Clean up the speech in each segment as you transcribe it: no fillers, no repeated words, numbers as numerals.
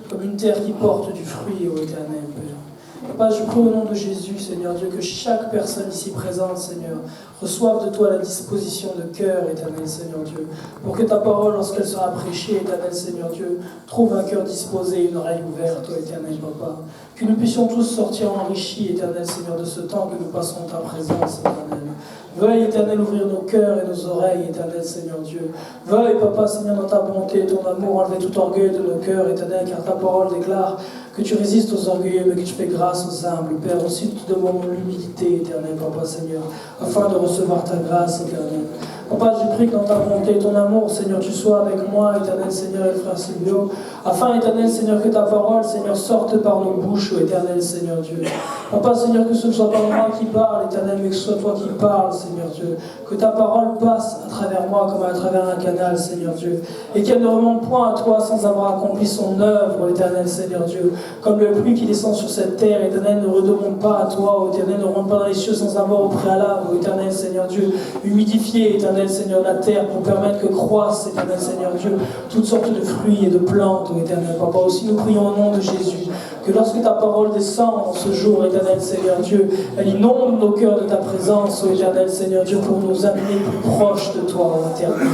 comme une terre qui porte du fruit, ô Éternel, Père. Papa, je prie au nom de Jésus, Seigneur Dieu, que chaque personne ici présente, Seigneur, reçoive de toi la disposition de cœur, Éternel Seigneur Dieu, pour que ta parole, lorsqu'elle sera prêchée, Éternel Seigneur Dieu, trouve un cœur disposé et une oreille ouverte, ô Éternel Papa. Que nous puissions tous sortir enrichis, Éternel Seigneur, de ce temps que nous passons en ta présence, Éternel. Veuille, Éternel, ouvrir nos cœurs et nos oreilles, Éternel Seigneur Dieu. Veuille, Papa, Seigneur, dans ta bonté et ton amour, enlever tout orgueil de nos cœurs, Éternel, car ta parole déclare que tu résistes aux orgueilleux, mais que tu fais grâce aux humbles. Père, aussi nous te demandons l'humilité, Éternel, Papa, Seigneur, afin de recevoir ta grâce, Éternel. Papa, je prie que dans ta bonté et ton amour, Seigneur, tu sois avec moi, Éternel Seigneur et le frère Silvio, afin, Éternel Seigneur, que ta parole, Seigneur, sorte par nos bouches, Éternel Seigneur Dieu. Papa, Seigneur, que ce ne soit pas moi qui parle, Éternel, mais que ce soit toi qui parles, Seigneur Dieu. Que ta parole passe à travers moi comme à travers un canal, Seigneur Dieu. Et qu'elle ne remonte point à toi sans avoir accompli son œuvre, Éternel Seigneur Dieu. Comme le pluie qui descend sur cette terre, Éternel, ne remonte pas à toi, Éternel, ne remonte pas dans les cieux sans avoir au préalable, Éternel Seigneur Dieu, humidifié, Éternel Seigneur, la terre pour permettre que croisse, Éternel Seigneur Dieu, toutes sortes de fruits et de plantes, Éternel Papa. Aussi nous prions au nom de Jésus, que lorsque ta parole descend en ce jour, Éternel Seigneur Dieu, elle inonde nos cœurs de ta présence, Éternel Seigneur Dieu, pour nous amener plus proche de toi, Éternel.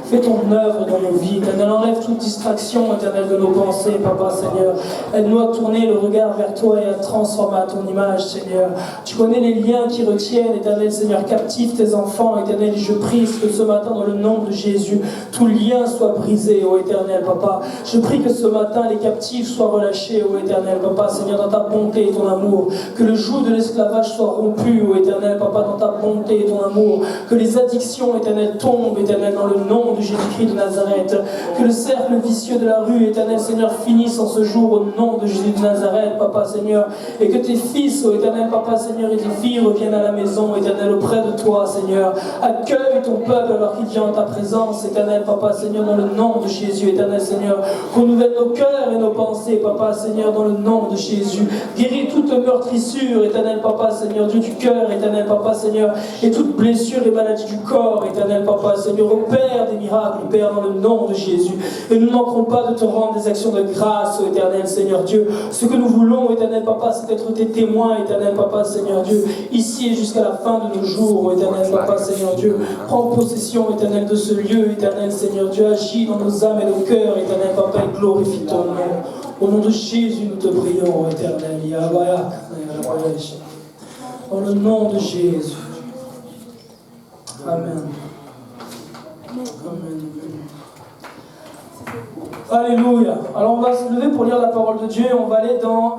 Fais ton œuvre dans nos vies, Éternel. Enlève toute distraction, Éternel, de nos pensées, Papa, Seigneur. Aide-nous à tourner le regard vers toi et à transformer à ton image, Seigneur. Tu connais les liens qui retiennent, Éternel Seigneur, captifs tes enfants, Éternel. Et je prie que ce matin, dans le nom de Jésus, tout lien soit brisé, ô Éternel, Papa. Je prie que ce matin, les captifs soient relâchés, ô Éternel, Papa, Seigneur, dans ta bonté et ton amour. Que le joug de l'esclavage soit rompu, ô Éternel, Papa, dans ta bonté et ton amour. Que les addictions, Éternel, tombent, Éternel, dans le nom de Jésus-Christ de Nazareth. Que le cercle vicieux de la rue, Éternel, Seigneur, finisse en ce jour au nom de Jésus de Nazareth, Papa, Seigneur. Et que tes fils, ô Éternel, Papa, Seigneur, et tes filles reviennent à la maison, Éternel, auprès de toi, Seigneur. Accueille ton peuple alors qu'il vient en ta présence, Éternel, Papa, Seigneur, dans le nom de Jésus, Éternel, Seigneur. Renouvelle nos cœurs et nos pensées, Papa, Seigneur, dans le nom de Jésus. Guéris toute meurtrissure, Éternel, Papa, Seigneur, Dieu du cœur, Éternel, Papa, Seigneur, et toute blessure et maladie du corps, Éternel, Papa, Seigneur. Opère des miracles, Père, dans le nom de Jésus. Et nous ne manquerons pas de te rendre des actions de grâce, Éternel, Seigneur Dieu. Ce que nous voulons, Éternel, Papa, c'est être tes témoins, Éternel, Papa, Seigneur Dieu, ici et jusqu'à la fin de nos jours, Éternel, Papa, Seigneur Dieu. Prends possession, Éternel, de ce lieu, Éternel, Seigneur Dieu. Agis dans nos âmes et nos cœurs, Éternel, Papa, et glorifie ton nom. Au nom de Jésus, nous te prions, Éternel. Dans le nom de Jésus. Amen. Amen. Alléluia. Alors on va se lever pour lire la parole de Dieu et on va aller dans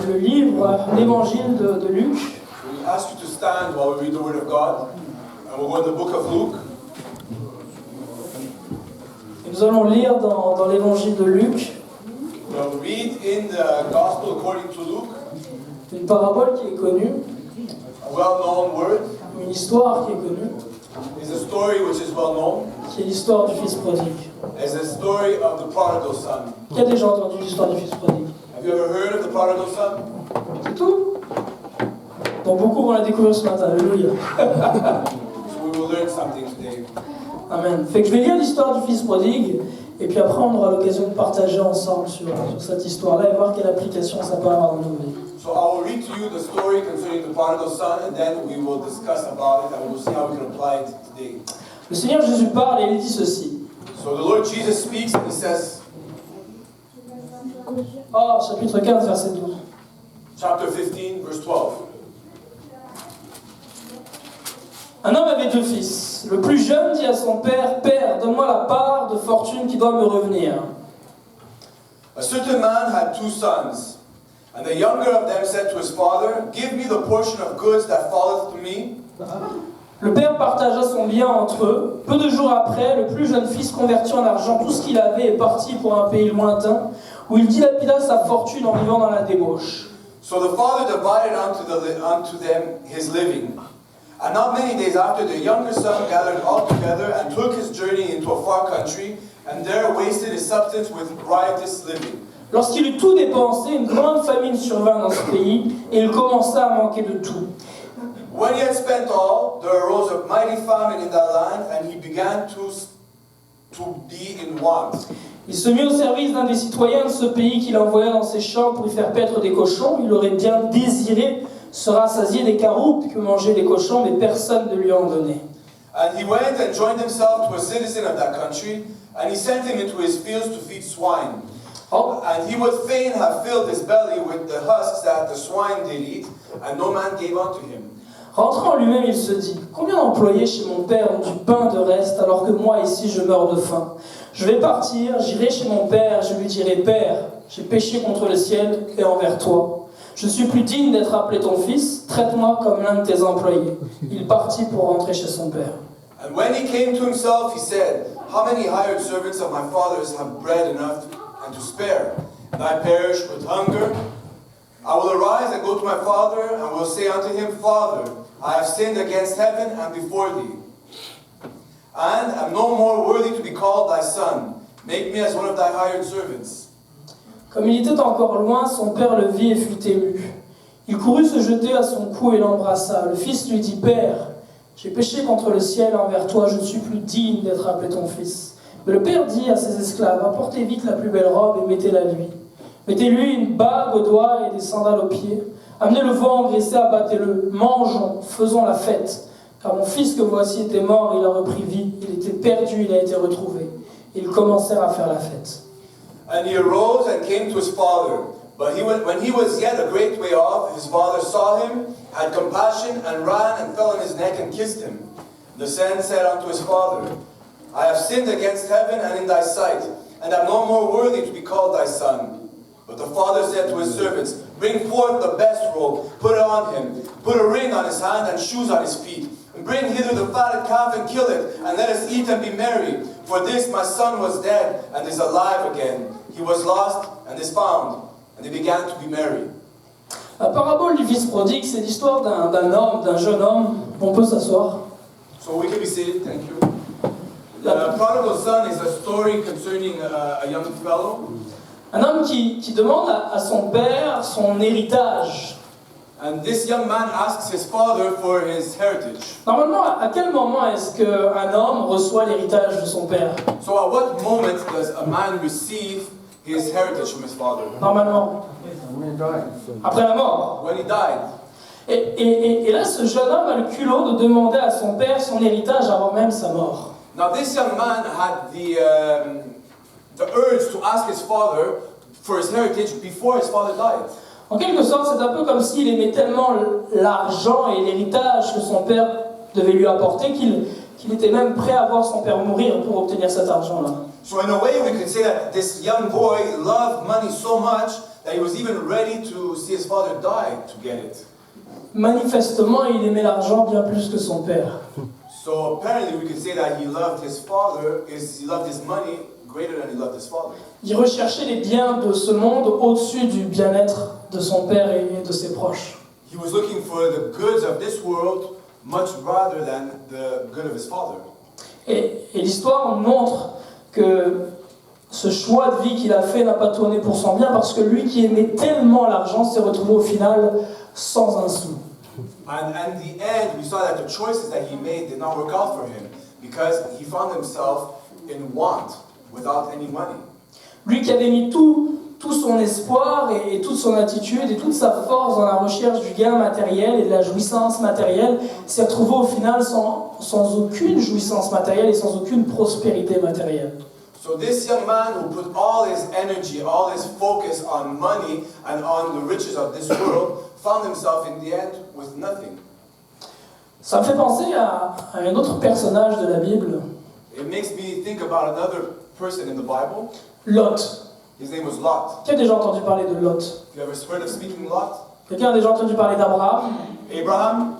le livre, l'évangile de Luc. We ask you to stand while we read the Word of God, and we'll go in the book of Luke. Et nous allons lire dans l'évangile de Luc. We'll read in the Gospel according to Luke, Une parabole qui est connue, a well-known word. une histoire qui est connue, It's a story which is well-known. qui est l'histoire du fils prodigue. It's a story of the prodigal son. Qui a déjà entendu l'histoire du fils prodigue? Have you ever heard of the prodigal son? C'est tout. Donc beaucoup vont la découvrir ce matin. Alléluia. So we will learn something today. Amen. Fait que je vais lire l'histoire du fils prodigue, et puis après on aura l'occasion de partager ensemble sur cette histoire-là et voir quelle application ça peut avoir dans nos vies. So I will read to you the story concerning the prodigal son, and then we will discuss about it, and we will see how we can apply it today. Le Seigneur Jésus parle et il dit ceci. So the Lord Jesus speaks, and He says, Chapitre 15, verset 12. chapter 15, verse 12. Un homme avait deux fils. Le plus jeune dit à son père, « Père, donne-moi la part de fortune qui doit me revenir. » A certain man had two sons, and the younger of them said to his father, Give me the portion of goods that falleth to me. Le père partagea son bien entre eux. Peu de jours après, le plus jeune fils convertit en argent tout ce qu'il avait et partit pour un pays lointain, où il dilapida sa fortune en vivant dans la débauche. So the father divided unto them his living. And not many days after, the younger son gathered all together and took his journey into a far country, and there wasted his substance with riotous living. Lorsqu'il eut tout dépensé, une grande famine survint dans ce pays, et il commença à manquer de tout. When he had spent all, there arose a mighty famine in that land, and he began to be in want. Il se mit au service d'un des citoyens de ce pays qu'il envoya dans ses champs pour y faire paître des cochons. Il aurait bien désiré se rassasier des caroutes que mangeaient les cochons, mais personne ne lui en donnait. And he went and joined himself to a citizen of that country, and he sent him into his fields to feed swine. Oh. And he would fain have filled his belly with the husks that the swine did eat, and no man gave unto him. Rentrant en lui-même, il se dit, combien d'employés chez mon père ont du pain de reste, alors que moi ici je meurs de faim. Je vais partir, j'irai chez mon père, je lui dirai, Père, j'ai péché contre le ciel et envers toi. Je suis plus digne d'être appelé ton fils, traite-moi comme l'un de tes employés. Il partit pour rentrer chez son père. And when he came to himself, he said, How many hired servants of my father's have bread enough and to spare? And I perish with hunger. I will arise and go to my father, and will say unto him, Father, I have sinned against heaven and before thee, and am no more worthy to be called thy son. Make me as one of thy hired servants. Comme il était encore loin, son père le vit et fut ému. Il courut se jeter à son cou et l'embrassa. Le fils lui dit, Père, j'ai péché contre le ciel envers toi, je ne suis plus digne d'être appelé ton fils. Mais le père dit à ses esclaves, apportez vite la plus belle robe et mettez-la lui. Mettez-lui une bague au doigt et des sandales aux pieds. Amenez le veau engraissé, abattez-le. Mangeons, faisons la fête. Car mon fils que voici était mort, il a repris vie. Il était perdu, il a été retrouvé. Ils commencèrent à faire la fête. And he arose and came to his father. But when he was yet a great way off, his father saw him, had compassion, and ran and fell on his neck and kissed him. The son said unto his father, I have sinned against heaven and in thy sight, and am no more worthy to be called thy son. But the father said to his servants, Bring forth the best robe, put it on him, put a ring on his hand and shoes on his feet, and bring hither the fatted calf and kill it, and let us eat and be merry. For this my son was dead and is alive again. He was lost and is found. And they began to be merry. La parabole du fils prodigue, c'est l'histoire d'un jeune homme. On peut s'asseoir. So we can be seated, thank you. The prodigal son is a story concerning a young fellow. Un homme qui demande à son père son héritage. And this young man asks his father for his heritage. Normalement, à quel moment est-ce qu'un homme reçoit l'héritage de son père? So at what moment does a man receive his heritage from his father? Normalement. Après la mort. When he died. Et là, ce jeune homme a le culot de demander à son père son héritage avant même sa mort. Now this young man had the urge to ask his father for his heritage before his father died. En quelque sorte, c'est un peu comme s'il aimait tellement l'argent et l'héritage que son père devait lui apporter qu'il était même prêt à voir son père mourir pour obtenir cet argent-là. So in a way we could say that this young boy loved money so much that he was even ready to see his father die to get it. Manifestement, il aimait l'argent bien plus que son père. So apparently we could say that he loved his money greater than he loved his father. Il recherchait les biens de ce monde au-dessus du bien-être de son père et de ses proches. He was looking for the goods of this world much rather than the good of his father. Et l'histoire montre que ce choix de vie qu'il a fait n'a pas tourné pour son bien parce que lui qui aimait tellement l'argent s'est retrouvé au final sans un sou. And in the end, we saw that the choices that he made did not work out for him because he found himself in want without any money. Lui qui avait mis tout son espoir et toute son attitude et toute sa force dans la recherche du gain matériel et de la jouissance matérielle s'est retrouvé au final sans aucune jouissance matérielle et sans aucune prospérité matérielle. So this young man who put all his energy, all his focus on money and on the riches of this world found himself in the end with nothing. Ça me fait penser à un autre personnage de la Bible. It makes me think about another person in the Bible. Lot. His name was Lot. Qui a déjà entendu parler de Lot? Have you ever heard of speaking Lot? Quelqu'un a déjà entendu parler d'Abraham? Abraham?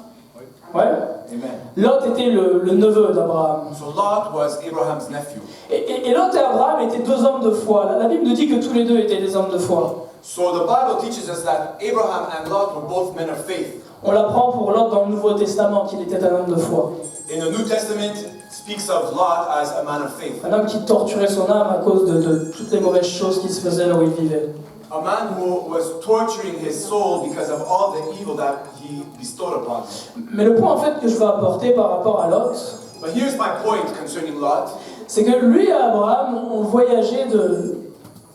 Ouais. Amen. Lot était le neveu d'Abraham. So Lot was Abraham's nephew. Et Lot et Abraham étaient deux hommes de foi. La Bible nous dit que tous les deux étaient des hommes de foi. So the Bible teaches us that Abraham and Lot were both men of faith. On l'apprend pour Lot dans le Nouveau Testament qu'il était un homme de foi. In the New Testament, it speaks of Lot as a man of faith. Un homme qui torturait son âme à cause de toutes les mauvaises choses qui se faisaient là où il vivait. A man who was torturing his soul because of all the evil that he bestowed upon him. Mais le point en fait que je veux apporter par rapport à Lot, But here's my point concerning Lot. c'est que lui et Abraham ont voyagé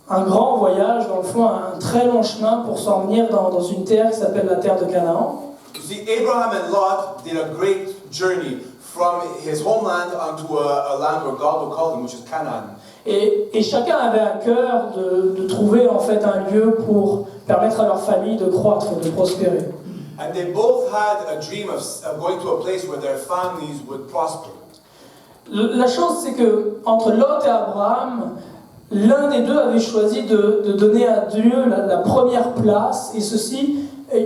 un grand voyage, dans le fond, un très long chemin pour s'en venir dans une terre qui s'appelle la terre de Canaan. You see, Abraham and Lot did a great journey from his homeland onto a land where God will call them, which is Canaan. Et chacun avait à cœur de trouver en fait un lieu pour permettre à leur famille de croître et de prospérer. And they both had a dream of going to a place where their families would prosper. La chose, c'est que entre Lot et Abraham, l'un des deux avait choisi de donner à Dieu la première place, et ceci,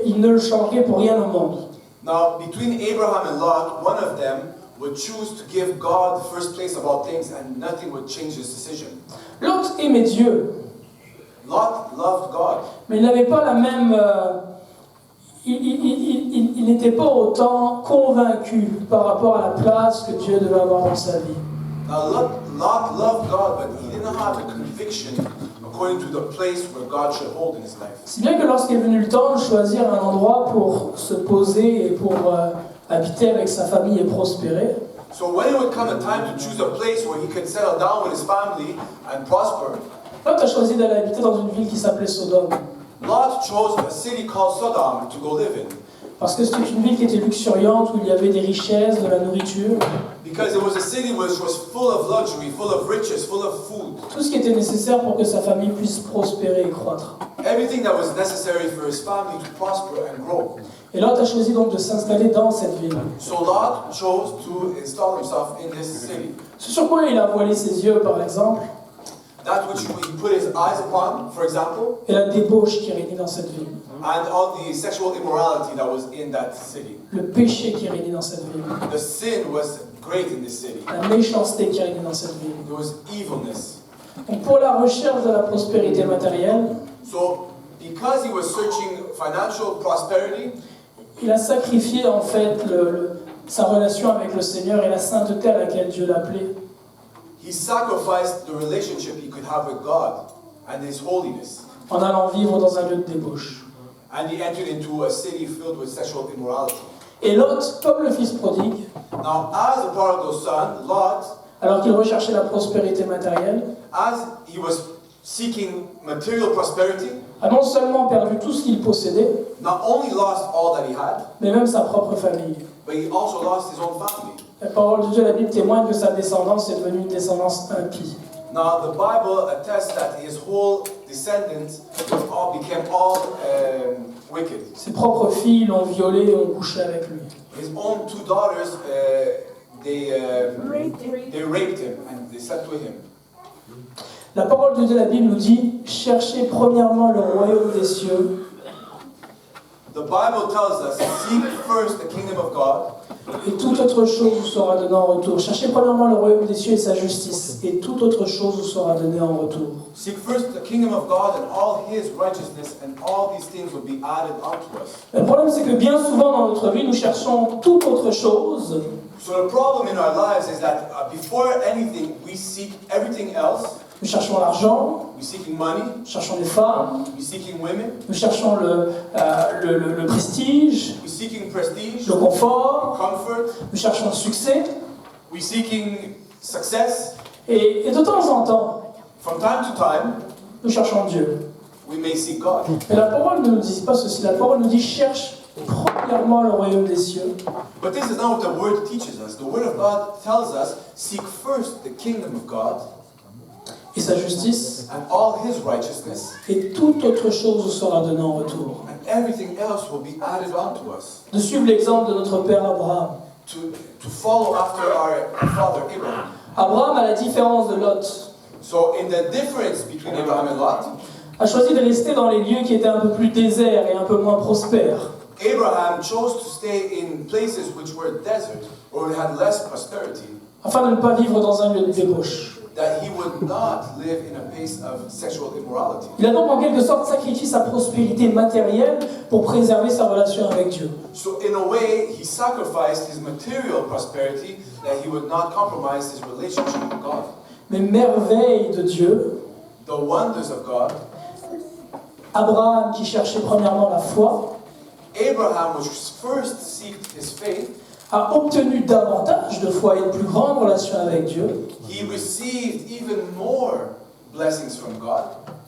il ne le changerait pour rien au monde. Now, between Abraham and Lot, one of them would choose to give God the first place of all things, and nothing would change his decision. Lot aimait Dieu, Lot loved God, mais il n'avait pas la même... il n'était pas autant convaincu par rapport à la place que Dieu devait avoir dans sa vie. Now, Lot loved God, but he didn't have the conviction according to the place where God should hold in his life. Si bien que lorsqu'est venu le temps de choisir un endroit pour se poser et pour habiter avec sa famille et prospérer, So when it would come a time to choose a place where he could settle down with his family and prosper, Lot a choisi d'aller habiter dans une ville qui s'appelait Sodome. Lot chose a city called Sodom to go live in. Parce que c'était une ville qui était luxuriante, où il y avait des richesses, de la nourriture, Because it was a city which was full of luxury, full of riches, full of food. tout ce qui était nécessaire pour que sa famille puisse prospérer et croître. Everything that was necessary for his family to prosper and grow. Et Lot a choisi donc de s'installer dans cette ville. So Lot chose to install himself in this city. Ce sur quoi il a voilé ses yeux, par exemple, That which he put his eyes upon, for example, est la débauche qui régnait dans cette ville. and all the sexual immorality that was in that city. Le péché qui régnait dans cette ville. The sin was great in this city. La méchanceté qui régnait dans cette ville. There was evilness. Donc pour la recherche de la prospérité matérielle, So, because he was searching financial prosperity, il a sacrifié en fait sa relation avec le Seigneur et la sainteté à laquelle Dieu l'appelait. he sacrificed the relationship he could have with God and his holiness. En allant vivre dans un lieu de débauche. And he entered into a city filled with sexual immorality. Et Lot, comme le fils prodigue, Now, as a prodigal son, Lot, alors qu'il recherchait la prospérité matérielle, as he was seeking material prosperity, a non seulement perdu tout ce qu'il possédait, not only lost all that he had, mais même sa propre famille. but he also lost his own family. La parole de Dieu, la Bible témoigne que sa descendance est devenue une descendance impie. Now, the Bible attests that his whole descendants became all wicked. Ses propres filles l'ont violé et ont couché avec lui. His own two daughters, they raped him and they slept with him. La parole de Dieu, la Bible nous dit, cherchez premièrement le royaume des cieux, The Bible tells us, seek first the kingdom of God, et toute autre chose vous sera donnée en retour. Cherchez premièrement le royaume des cieux et sa justice, et toute autre chose vous sera donnée en retour. seek first the kingdom of God and all his righteousness, and all these things will be added unto us. Le problème, c'est que bien souvent dans notre vie, nous cherchons toute autre chose, So the problem in our lives is that before anything, we seek everything else. nous cherchons l'argent, We're seeking money, nous cherchons les femmes, we're seeking women, nous cherchons le prestige, we're seeking prestige, le confort, comfort, nous cherchons le succès, we're seeking success. et de temps en temps, From time to time, nous cherchons Dieu. we may seek God. Mais la parole ne nous dit pas ceci, la parole nous dit cherche premièrement le royaume des cieux, But this is not what the Word teaches us. The Word of God tells us, seek first the kingdom of God et sa justice, and all His righteousness, et toute autre chose vous sera donnée en retour. and everything else will be added onto us. De suivre l'exemple de notre père Abraham. To follow after our father Abraham. Abraham, à la différence de Lot, So in the difference between Abraham and Lot, a choisi de rester dans les lieux qui étaient un peu plus déserts et un peu moins prospères. Abraham chose to stay in places which were desert or had less prosperity, Afin de ne pas vivre dans un lieu de débauche. that he would not live in a place of sexual immorality. Il a donc en quelque sorte sacrifié sa prospérité matérielle pour préserver sa relation avec Dieu. So in a way, he sacrificed his material prosperity that he would not compromise his relationship with God. Mais merveille de Dieu, The wonders of God, Abraham qui cherchait premièrement la foi, Abraham, which first seeked his faith, a obtenu davantage de foi et une plus grande relation avec Dieu. he received even more blessings from God.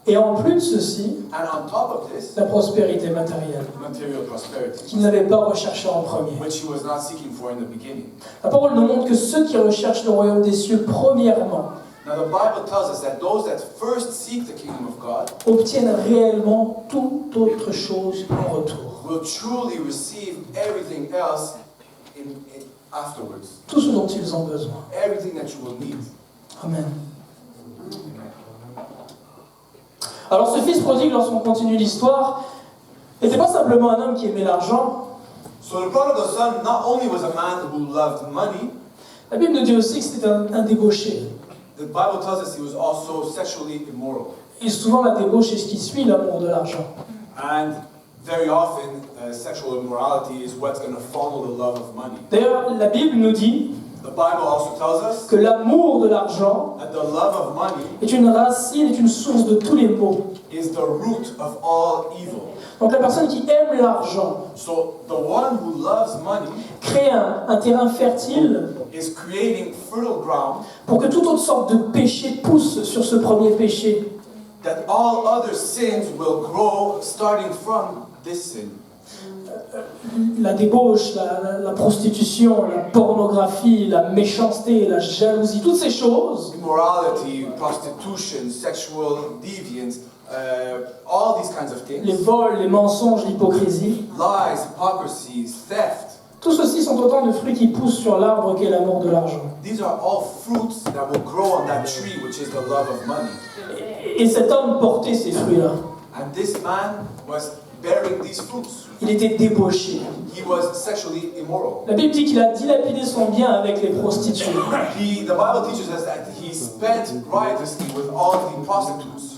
Et en plus de ceci, And on top of this, la prospérité matérielle, material prosperity, qu'il n'avait pas recherché en premier. which he was not seeking for in the beginning. La parole nous montre que ceux qui recherchent le royaume des cieux premièrement Now the Bible tells us that those that first seek the kingdom of God obtiennent réellement toute autre chose en retour. will truly receive everything else afterwards. Tout ce dont ils ont besoin. Everything that you will need. Amen. Alors ce fils prodigue, lorsqu'on continue l'histoire, n'était pas simplement un homme qui aimait l'argent. So the prodigal son not only was a man who loved money, La Bible nous dit aussi que c'était un débauché. the Bible tells us he was also sexually immoral. Et souvent la débauche est ce qui suit l'amour de l'argent. And very often, sexual immorality is what's going to follow the love of money. D'ailleurs, la Bible nous dit The Bible also tells us que l'amour de l'argent that the love of money est une racine, est une source de tous les maux. is the root of all evil. Donc la personne qui aime l'argent So the one who loves money crée un terrain fertile is creating fertile ground pour que toute autre sorte de péché pousse sur ce premier péché. that all other sins will grow starting from this sin. La débauche, la prostitution, la pornographie, la méchanceté, la jalousie, toutes ces choses Immorality, prostitution, sexual deviance, all these kinds of les things. vols, les mensonges, l'hypocrisie, Lies, hypocrisy, theft. tout ceci sont autant de fruits qui poussent sur l'arbre qu'est l'amour de l'argent. These are all fruits that will grow on that tree, which is the love of money. Et cet homme portait ces fruits-là. And this man was bearing these fruits. Il était débauché. He was sexually immoral. La Bible dit qu'il a dilapidé son bien avec les prostituées. The Bible teaches us that he spent riotously with all the prostitutes.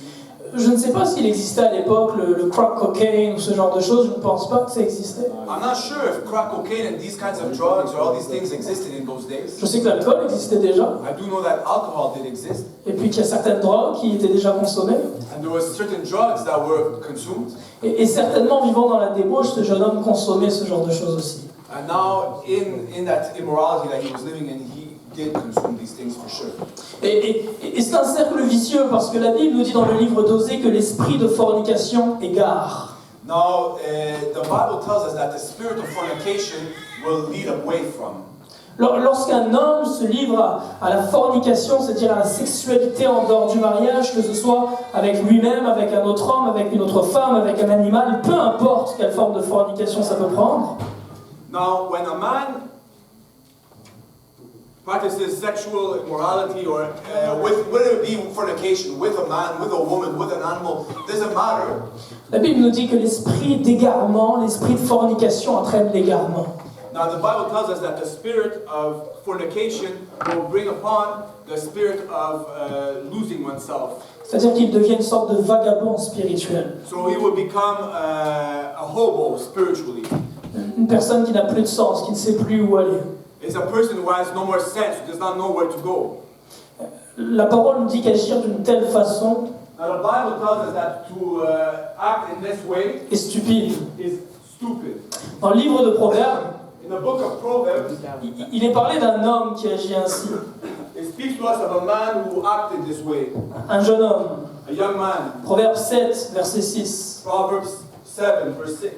Je ne sais pas s'il existait à l'époque le crack cocaine ou ce genre de choses, je ne pense pas que ça existait. I'm not sure if crack cocaine and these kinds of drugs or all these things existed in those days. Je sais que l'alcool existait déjà, I do know that alcohol did exist, et puis qu'il y a certaines drogues qui étaient déjà consommées. and there was certain drugs that were consumed. Et certainement, vivant dans la débauche, ce jeune homme consommait ce genre de choses aussi. And now, in that immorality that he was living in, he did consume these things for sure. Et c'est un cercle vicieux parce que la Bible nous dit dans le livre d'Osée que l'esprit de fornication égare. Now, the Bible tells us that the spirit of fornication will lead away from. Lorsqu'un homme se livre à la fornication, c'est-à-dire à la sexualité en dehors du mariage, que ce soit avec lui-même, avec un autre homme, avec une autre femme, avec un animal, peu importe quelle forme de fornication ça peut prendre. Now, when a man practices sexual immorality, or whether it be fornication with a man, with a woman, with an animal, doesn't matter. La Bible nous dit que l'esprit d'égarement, l'esprit de fornication entraîne l'égarement. Now, the Bible tells us that the spirit of fornication will bring upon the spirit of losing oneself. C'est-à-dire qu'il devient une sorte de vagabond spirituel. So he will become a hobo spiritually. Une personne qui n'a plus de sens, qui ne sait plus où aller. It's a person who has no more sense, who does not know where to go. La parole nous dit qu'agir d'une telle façon Now, the Bible tells us that to act in this way est stupide. is stupid. Dans le livre de Proverbes, In the book of Proverbs, il est parlé d'un homme qui agit ainsi. it speaks to us of a man who acted this way, Un jeune homme. a young man. Proverbe 7, verset 6. Proverbs 7, verse 6.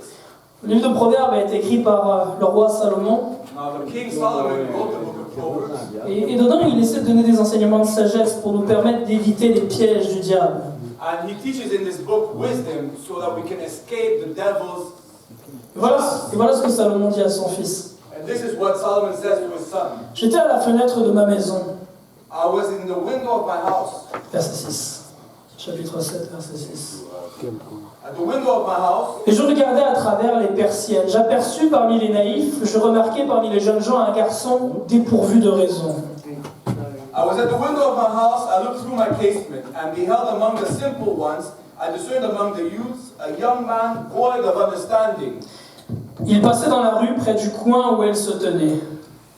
Le livre de Proverbes a été écrit par le roi Salomon. Now, the King Solomon wrote the book of Proverbs, Et dedans, il essaie de donner des enseignements de sagesse pour nous permettre d'éviter les pièges du diable. and he teaches in this book wisdom so that we can escape the devil's. Et voilà ce que Salomon dit à son fils. And this is what Solomon says to his son. J'étais à la fenêtre de ma maison. I was in the window of my house. Verset 6. Chapitre 7, verset 6. At the window of my house, Et je regardais à travers les persiennes. J'aperçus parmi les naïfs, je remarquai parmi les jeunes gens un garçon dépourvu de raison. I was at the window of my house, I looked through my casement, and beheld among the simple ones, I discerned among the youths, a young man void of understanding. Il passait dans la rue près du coin où elle se tenait.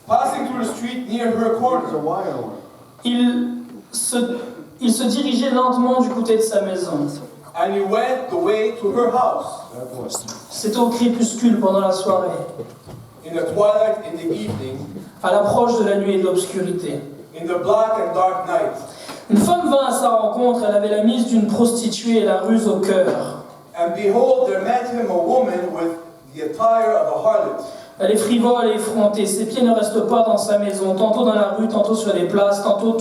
Passing through the street near her corner, Il se dirigeait lentement du côté de sa maison. and he went the way to her house. C'était au crépuscule pendant la soirée. in the twilight, in the evening, à l'approche de la nuit et de l'obscurité. in the black and dark night. Une femme vint à sa rencontre, elle avait la mise d'une prostituée et la ruse au cœur. And behold, there met him a woman with the attire of a harlot. Elle est frivole et effrontée, ses pieds ne restent pas dans sa maison, tantôt dans la rue, tantôt sur les places, tantôt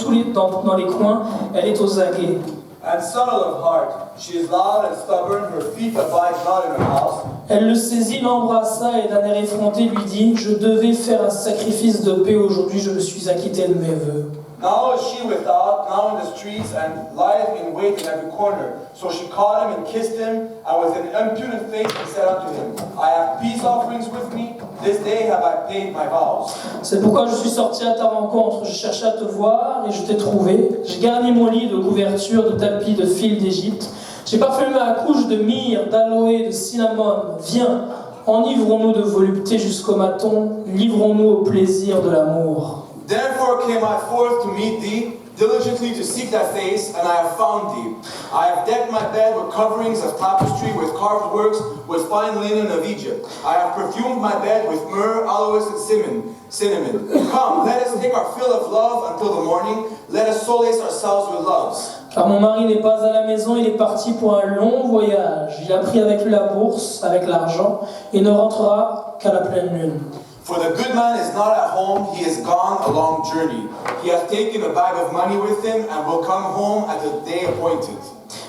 dans les coins, elle est aux aguets. And subtle of heart, she is loud and stubborn, her feet abide not in her house. Elle le saisit, l'embrassa et d'un air effronté lui dit « Je devais faire un sacrifice de paix aujourd'hui, je me suis acquitté de mes vœux. » Now is she without, now in the streets, and lieth in wait in every corner. So she caught him and kissed him, and with an impudent face she said unto him, I have peace offerings with me, this day have I paid my vows. C'est pourquoi je suis sorti à ta rencontre, je cherchais à te voir et je t'ai trouvé. J'ai garni mon lit de couverture, de tapis, de fil d'Égypte. J'ai parfumé ma couche de myrrhe, d'aloe, de cinnamome. Viens, enivrons-nous de volupté jusqu'au matin, livrons-nous au plaisir de l'amour. Therefore came I forth to meet thee, diligently to seek thy face, and I have found thee. I have decked my bed with coverings of tapestry, with carved works, with fine linen of Egypt. I have perfumed my bed with myrrh, aloes, and cinnamon. Come, let us take our fill of love until the morning. Let us solace ourselves with loves. Car mon mari n'est pas à la maison, il est parti pour un long voyage. Il a pris avec lui la bourse, avec l'argent, et ne rentrera qu'à la pleine lune. For the good man is not at home, he is gone a long journey. He hath taken a bag of money with him, and will come home at the day appointed.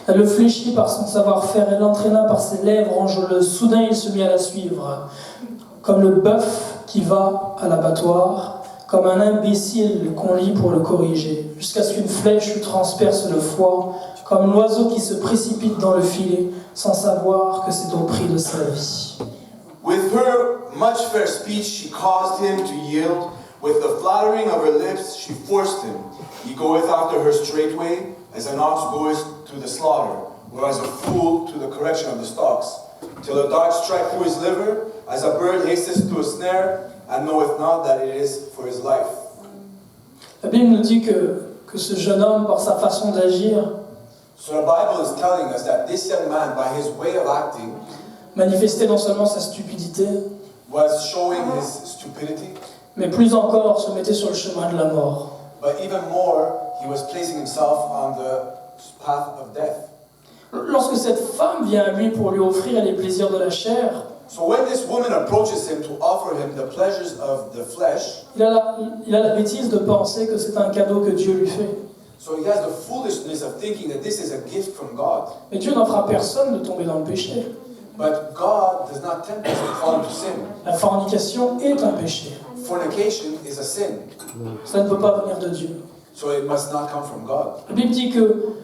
Elle le fléchit par son savoir-faire, elle l'entraîna par ses lèvres enjôleuses. Soudain, il se mit à la suivre, comme le bœuf qui va à l'abattoir, comme un imbécile qu'on lit pour le corriger, jusqu'à ce qu'une flèche lui transperce le foie, comme l'oiseau qui se précipite dans le filet, sans savoir que c'est au prix de sa vie. With her much fair speech she caused him to yield. With the flattering of her lips she forced him. He goeth after her straightway, as an ox goeth to the slaughter, or as a fool to the correction of the stocks, till a dart strike through his liver, as a bird hasteth to a snare, and knoweth not that it is for his life. La Bible nous dit que ce jeune homme, par sa façon d'agir, So the Bible is telling us that this young man, by his way of acting, manifestait non seulement sa stupidité, was showing his stupidity, mais plus encore se mettait sur le chemin de la mort. but even more, he was placing himself on the path of death. Lorsque cette femme vient à lui pour lui offrir les plaisirs de la chair, So when this woman approaches him to offer him the pleasures of the flesh, il a la bêtise de penser que c'est un cadeau que Dieu lui fait. so he has the foolishness of thinking that this is a gift from God. Mais Dieu n'en fera personne de tomber dans le péché. But God does not tempt us to fall into sin. La fornication est un péché. Fornication is a sin, Ça ne peut pas venir de Dieu. so it must not come from God. La Bible dit que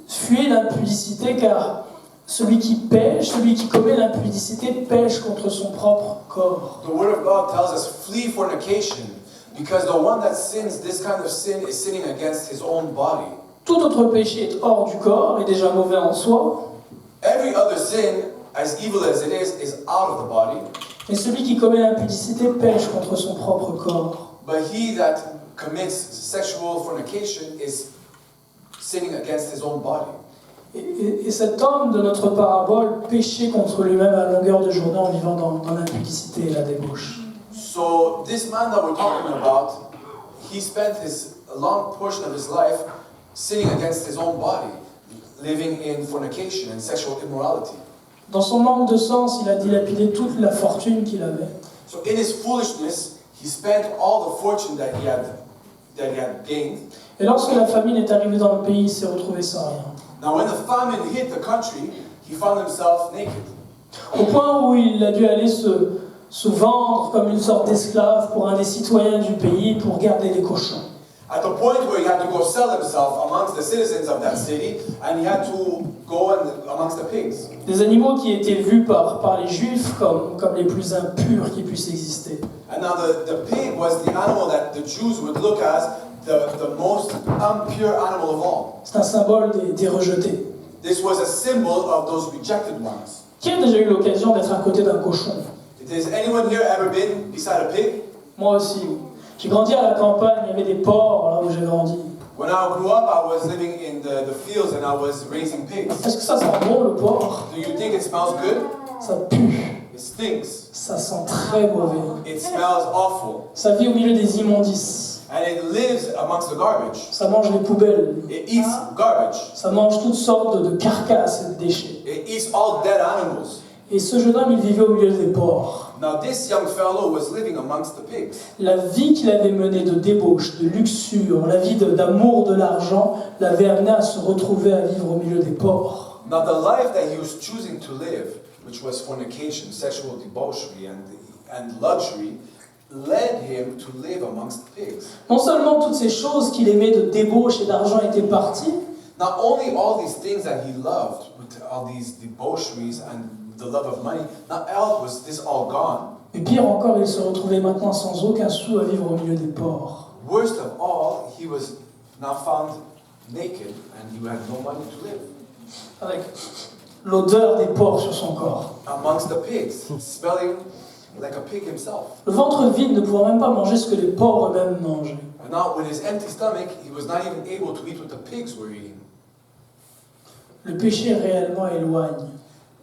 fuyez l'impudicité, car celui qui pêche, celui qui commet l'impudicité, pêche contre son propre corps. The Word of God tells us, flee fornication, because the one that sins this kind of sin is sinning against his own body. Tout autre péché est hors du corps et déjà mauvais en soi. Every other sin, as evil as it is out of the body. Et celui qui commet l'impudicité pêche contre son propre corps. But he that commits sexual fornication is sinning against his own body. Et cet homme de notre parabole péchait contre lui-même à longueur de journée en vivant dans l'impudicité et la débauche. So this man that we're talking about, he spent a long portion of his life sinning against his own body, living in fornication and sexual immorality. Dans son manque de sens, il a dilapidé toute la fortune qu'il avait. So in his foolishness, he spent all the fortune that he had gained. Et lorsque la famine est arrivée dans le pays, il s'est retrouvé sans rien. Now when the famine hit the country, he found himself naked. Au point où il a dû aller se vendre comme une sorte d'esclave pour un des citoyens du pays pour garder les cochons. At the point where he had to go sell himself amongst the citizens of that city, and he had to go amongst the pigs. Des animaux qui étaient vus par les Juifs comme les plus impurs qui puissent exister. And now the pig was the animal that the Jews would look as the most impure animal of all. C'est un symbole des rejetés. This was a symbol of those rejected ones. Qui a déjà eu l'occasion d'être à côté d'un cochon? Has anyone here ever been beside a pig? Moi aussi. J'ai grandi à la campagne, il y avait des porcs là où j'ai grandi. When I grew up, I was living in the fields and I was raising pigs. Est-ce que ça sent bon le porc? Do you think it smells good? Ça pue. It stinks. Ça sent très mauvais. It smells awful. Ça vit au milieu des immondices. And it lives amongst the garbage. Ça mange les poubelles. It eats garbage. Ça mange toutes sortes de carcasses et de déchets. It eats all dead animals. Et ce jeune homme, il vivait au milieu des porcs. Now this young fellow was living amongst the pigs. La vie qu'il avait menée de débauche, de luxure, la vie d'amour de l'argent, l'avait amené à se retrouver à vivre au milieu des porcs. Now the life that he was choosing to live, which was fornication, sexual debauchery, and luxury, led him to live amongst the pigs. Non seulement toutes ces choses qu'il aimait de débauche et d'argent étaient parties, Not only all these things that he loved, with all these debaucheries and the love of money, not only was this all gone. mais pire encore, il se retrouvait maintenant sans aucun sou à vivre au milieu des porcs. Worst of all, he was now found naked and he had no money to live. Avec l'odeur des porcs sur son corps. Amongst the pigs, smelling like a pig himself. Le ventre vide, ne pouvant même pas manger ce que les porcs eux-mêmes mangeaient. And now with his empty stomach, he was not even able to eat what the pigs were eating. Le péché réellement éloigne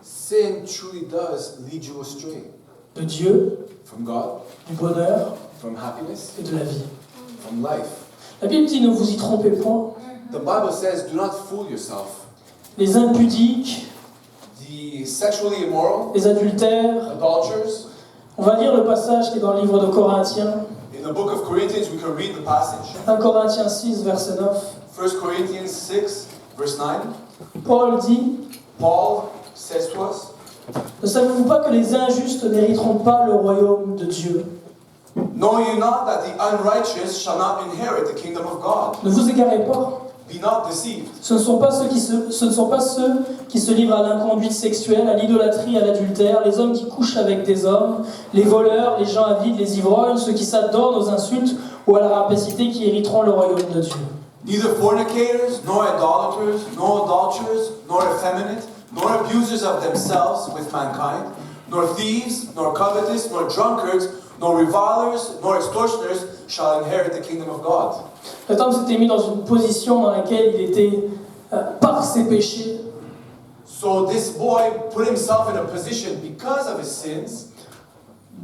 Sin truly does lead you astray de Dieu, from God, du bonheur from happiness, et de la vie. from life. La Bible dit ne vous y trompez point. The Bible says, do not fool yourself. Les impudiques, The sexually immoral, les adultères. adulterers. On va lire le passage qui est dans le livre de Corinthiens. In the book of Corinthians, we can read the passage. 1 Corinthiens 6, verset 9. 1 Corinthians 6, verse 9. Paul dit, Paul says to us, ne savez-vous pas que les injustes n'hériteront pas le royaume de Dieu? know you not that the unrighteous shall not inherit the kingdom of God? Ne vous égarez pas. Be not deceived. Ce ne sont pas ceux qui se livrent à l'inconduite sexuelle, à l'idolâtrie, à l'adultère, les hommes qui couchent avec des hommes, les voleurs, les gens avides, les ivrognes, ceux qui s'adorent aux insultes ou à la rapacité qui hériteront le royaume de Dieu. Neither fornicators, nor idolaters, nor adulterers, nor effeminate, nor abusers of themselves with mankind, nor thieves, nor covetous, nor drunkards, nor revilers, nor extortioners shall inherit the kingdom of God. Cet homme s'était mis dans une position dans laquelle il était, par ses péchés, So this boy put himself in a position because of his sins,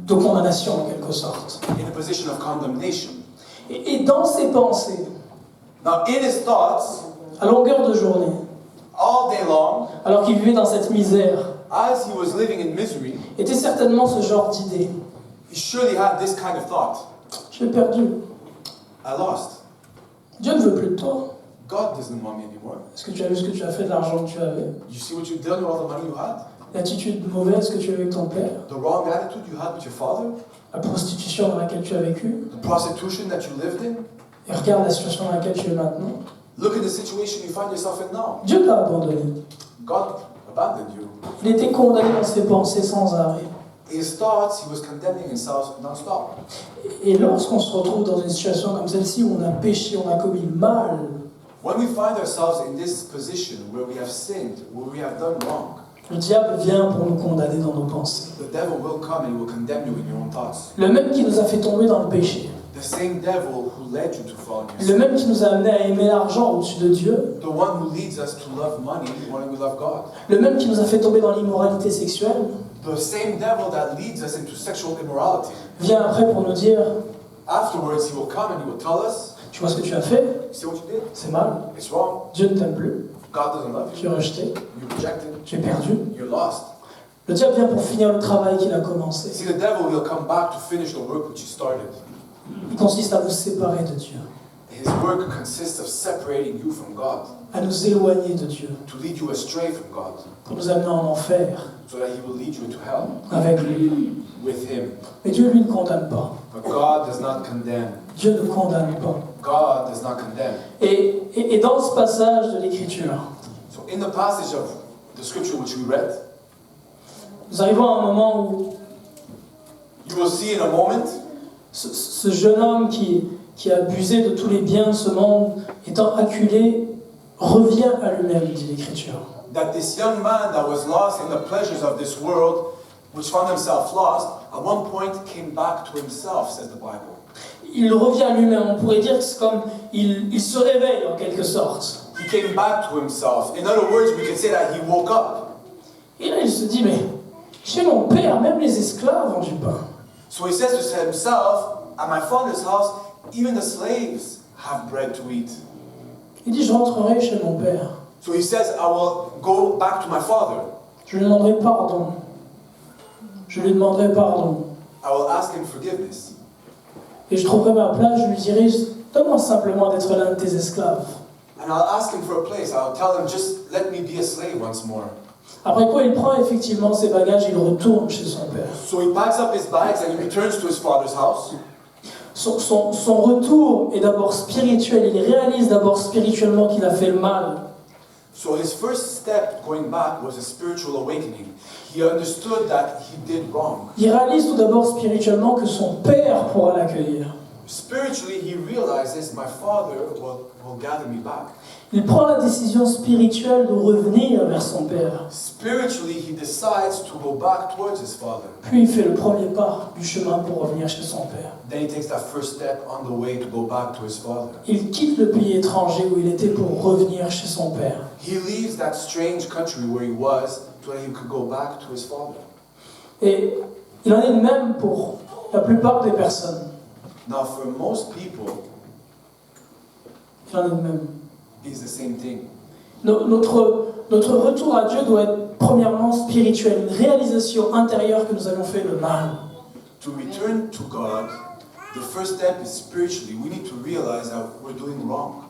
de condamnation en quelque sorte. in a position of condemnation. Et dans ses pensées, Now in his thoughts, à longueur de journée, all day long, alors qu'il vivait dans cette misère, as he was living in misery, était certainement ce genre d'idée. he surely had this kind of thought. Je l'ai perdu. I lost. Dieu ne veut plus de toi. God doesn't want me anymore. Est-ce que tu as vu ce que tu as fait de l'argent que tu avais? You see what you've done with all the money you had? L'attitude mauvaise que tu as eue avec ton père? The wrong attitude you had with your father? La prostitution dans laquelle tu as vécu? The prostitution that you lived in? Et regarde la situation dans laquelle tu es maintenant. Look at the situation you find yourself in now. Dieu t'a abandonné. God abandoned you. Il était condamné dans ses pensées sans arrêt. In his thoughts, he was condemning himself non-stop. Et lorsqu'on se retrouve dans une situation comme celle-ci où on a péché, on a commis le mal, When we find ourselves in this position where we have sinned, where we have done wrong, le diable vient pour nous condamner dans nos pensées. the devil will come and he will condemn you in your own thoughts. Le même qui nous a fait tomber dans le péché. The same devil who led you to fall in Le your sin. même qui nous a amené à aimer l'argent au-dessus de Dieu. The one who leads us to love money when we love God. Le même qui nous a fait tomber dans l'immoralité sexuelle. The same devil that leads us into sexual immorality. Vient après pour nous dire, Afterwards, he will come and he will tell us, tu vois ce que tu as fait, you see what you did? c'est mal. It's wrong. Dieu ne t'aime plus. God doesn't love Tu es you. rejeté. You're rejected. Tu es perdu. You're lost. Le diable vient pour finir le travail qu'il a commencé. See, the devil will come back to finish the work which he started. Il consiste à vous séparer de Dieu, His work consists of separating you from God, à nous éloigner de Dieu, to lead you astray from God, pour nous amener en enfer so that he will lead you into hell avec lui. with him. Mais Dieu, lui, ne condamne pas. But God does not condemn. Dieu ne condamne pas. God does not condemn. Et dans ce passage de l'Écriture, So in the passage of the scripture which we read, nous arrivons à un moment où you will see in a moment ce jeune homme qui a abusé de tous les biens de ce monde, étant acculé, revient à lui-même, dit l'Écriture. that this young man that was lost in the pleasures of this world, which found himself lost, at one point came back to himself, says the Bible. Il revient à lui-même. On pourrait dire que c'est comme il se réveille en quelque sorte. He came back to himself. In other words, we could say that he woke up. Et là, il se dit, mais Chez mon père, même les esclaves ont du pain. So he says to himself, at my father's house, even the slaves have bread to eat. Il dit, je rentrerai chez mon père. So he says, I will go back to my father. Je lui demanderai pardon. Je lui demanderai pardon. I will ask him forgiveness. Et je trouverai ma place, je lui dirai, donne-moi simplement d'être l'un de tes esclaves. And I'll ask him for a place. I'll tell him, just let me be a slave once more. Après quoi, il prend effectivement ses bagages et il retourne chez son père. So he packs up his bags and he returns to his father's house. Son retour est d'abord spirituel. Il réalise d'abord spirituellement qu'il a fait le mal. So his first step going back was a spiritual awakening. He understood that he did wrong. Il réalise tout d'abord spirituellement que son père pourra l'accueillir. Spiritually, he realizes my father will gather me back. Il prend la décision spirituelle de revenir vers son père. Spiritually, he decides to go back towards his father. Puis il fait le premier pas du chemin pour revenir chez son père. Then he takes that first step on the way to go back to his father. Il quitte le pays étranger où il était pour revenir chez son père. He leaves that strange country where he was so that he could go back to his father. Et il en est de même pour la plupart des personnes. Now, for most people, Il en est de même. it's the same thing. Notre retour à Dieu doit être premièrement spirituel, une réalisation intérieure que nous avons fait le mal. To return to God, the first step is spiritually. We need to realize that we're doing wrong.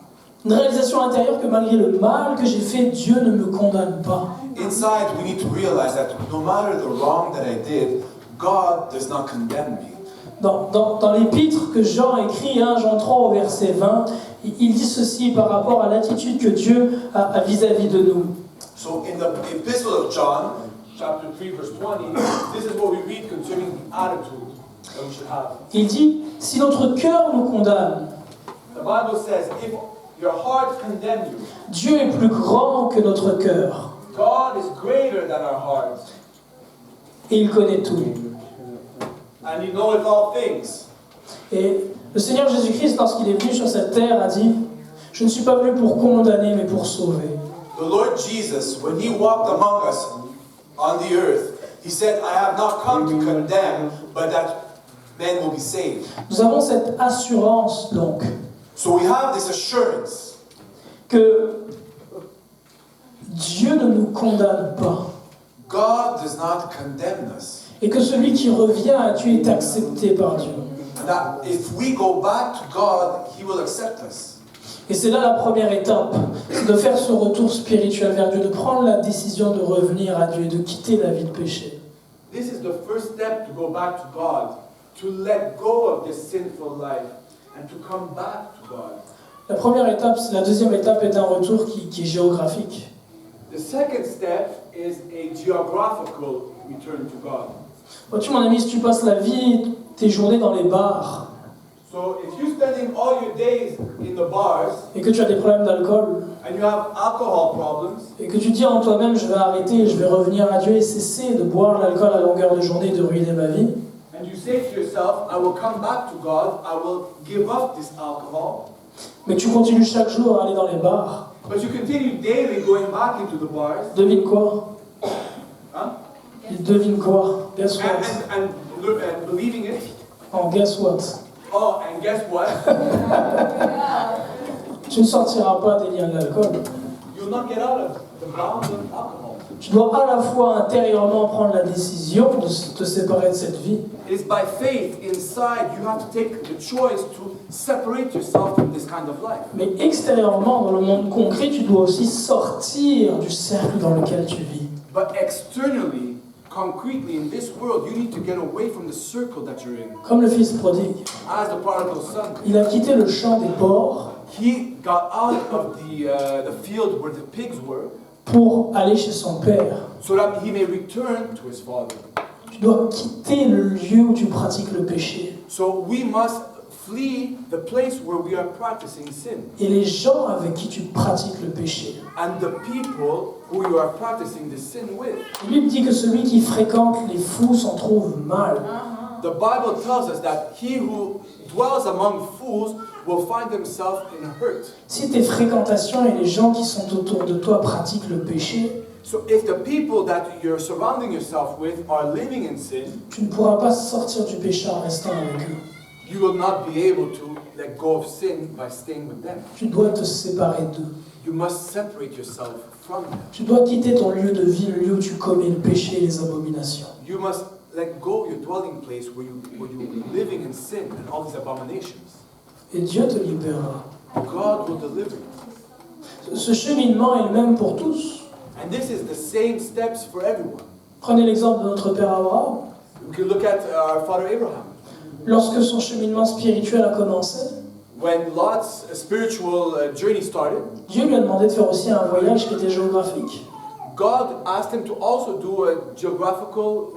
Une réalisation intérieure que malgré le mal que j'ai fait, Dieu ne me condamne pas. Inside, we need to realize that no matter the wrong that I did, God does not condemn me. Dans l'épître que Jean écrit, Jean 3 au verset 20, il dit ceci par rapport à l'attitude que Dieu a vis-à-vis de nous. So in the epistle of John, chapter 3, verse 20, this is what we read concerning the attitude that we should have. Il dit, si notre cœur nous condamne, The Bible says, if your heart condemns you, Dieu est plus grand que notre cœur. God is greater than our hearts, Et il connaît tout. and He knoweth all things. Et le Seigneur Jésus-Christ, lorsqu'il est venu sur cette terre, a dit, je ne suis pas venu pour condamner, mais pour sauver. The Lord Jesus, when He walked among us on the earth, He said, I have not come to condemn, but that men will be saved. Nous avons cette assurance, donc, So we have this assurance que Dieu ne nous condamne pas. God does not condemn us. Et que celui qui revient à Dieu est accepté par Dieu. And that if we go back to God, He will accept us. Et c'est là la première étape, c'est de faire ce retour spirituel vers Dieu, de prendre la décision de revenir à Dieu et de quitter la vie de péché. This is the first step to go back to God, to let go of this sinful life and to come back to God. La première étape, la deuxième étape est un retour qui est géographique. The second step is a geographical return to God. Vois-tu mon ami, si tu passes la vie, tes journées dans les bars, So if you're spending all your days in the bars et que tu as des problèmes d'alcool, and you have alcohol problems, et que tu dis en toi-même, je vais arrêter et je vais revenir à Dieu et cesser de boire l'alcool à longueur de journée et de ruiner ma vie, and you say to yourself, I will come back to God, I will give up this alcohol, mais que tu continues chaque jour à aller dans les bars, but you continue daily going back into the bars, devine quoi? Devine quoi? Guess what? and believing it. Oh, guess what? Oh, and guess what? Tu ne sortiras pas des liens de l'alcool. You'll not get out of the bounds of alcohol. Tu dois à la fois intérieurement prendre la décision de te séparer de cette vie, It's by faith inside you have to take the choice to separate yourself from this kind of life. mais extérieurement, dans le monde concret, tu dois aussi sortir du cercle dans lequel tu vis. But externally, concretely in this world, you need to get away from the circle that you're in. Comme le fils prodigue, As the prodigal son, il a quitté le champ des porcs he got out of the field where the pigs were, pour aller chez son père. so that he may return to his father. Tu dois quitter le lieu où tu pratiques le péché. So we must flee the place where we are practicing sin, Et les gens avec qui tu pratiques le péché. and the people who you are practicing the sin with. La Bible dit que celui qui fréquente les fous s'en trouve mal. The Bible tells us that he who dwells among fools will find himself in hurt. Si tes fréquentations et les gens qui sont autour de toi pratiquent le péché, So if the people that you're surrounding yourself with are living in sin, tu ne pourras pas sortir du péché en restant avec eux. you will not be able to let go of sin by staying with them. Tu dois te séparer d'eux. You must separate yourself from them. Tu dois quitter ton lieu de vie, le lieu où tu commets le péché et les abominations. You must let go of your dwelling place where you're living in sin and all these abominations. Et Dieu te libérera. God will deliver you. Ce cheminement est le même pour tous. And this is the same steps for everyone. Prenez l'exemple de notre père Abraham. We can look at our father Abraham. Lorsque son cheminement spirituel a commencé, When Lot's spiritual journey started, Dieu lui a demandé de faire aussi un voyage qui était géographique. God asked him to also do a geographical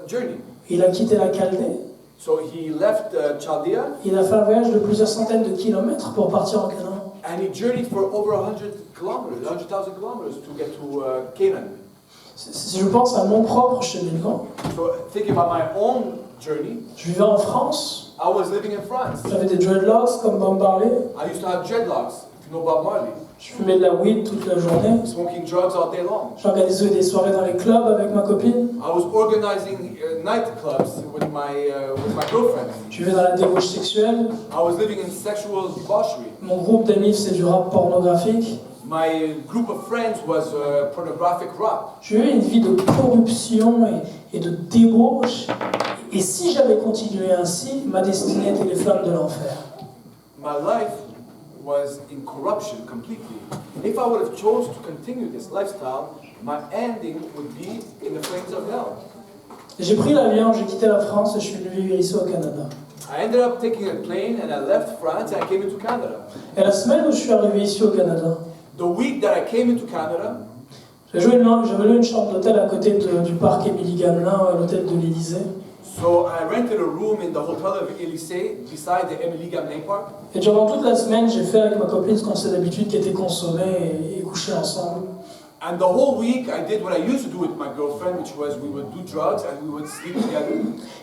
journey. Il a quitté la Chaldée. So he left Chaldea Il a fait un voyage de plusieurs centaines de kilomètres pour partir en Canaan. and he journeyed for over 100,000 kilometers to get to Canaan. Si je pense à mon propre cheminement, So thinking about my own journey, je vivais en France. I was living in France. J'avais des dreadlocks comme Bob Marley. I used to have dreadlocks, if you know Bob Marley, Je fumais de la weed toute la journée. smoking drugs all day long. J'organisais des soirées dans les clubs avec ma copine. I was organizing nightclubs with my girlfriend. Je vivais dans la débauche sexuelle. I was living in sexual debauchery. Mon groupe d'amis faisait du rap pornographique. My group of friends was pornographic rock. Je vivais une vie de corruption et de débauche. Et si j'avais continué ainsi, ma destinée était les flammes de l'enfer. My life was in corruption completely. If I would have chose to continue this lifestyle, my ending would be in the flames of hell. J'ai pris l'avion, j'ai quitté la France et je suis venu vivre ici au Canada. I ended up taking a plane and I left France and I came into Canada. Et la semaine où je suis arrivé ici au Canada, The week that I came into Canada, j'avais loué une chambre d'hôtel à côté du parc Émilie Gamelin, à l'hôtel de l'Élysée. so I rented a room in the hotel of Élysée beside the Emily Gamelin Park. Et durant toute la semaine, j'ai fait avec ma copine ce qu'on sait d'habitude, qui était consommer et coucher ensemble. And the whole week I did what I used to do with my girlfriend, which was we would do drugs and we would sleep together.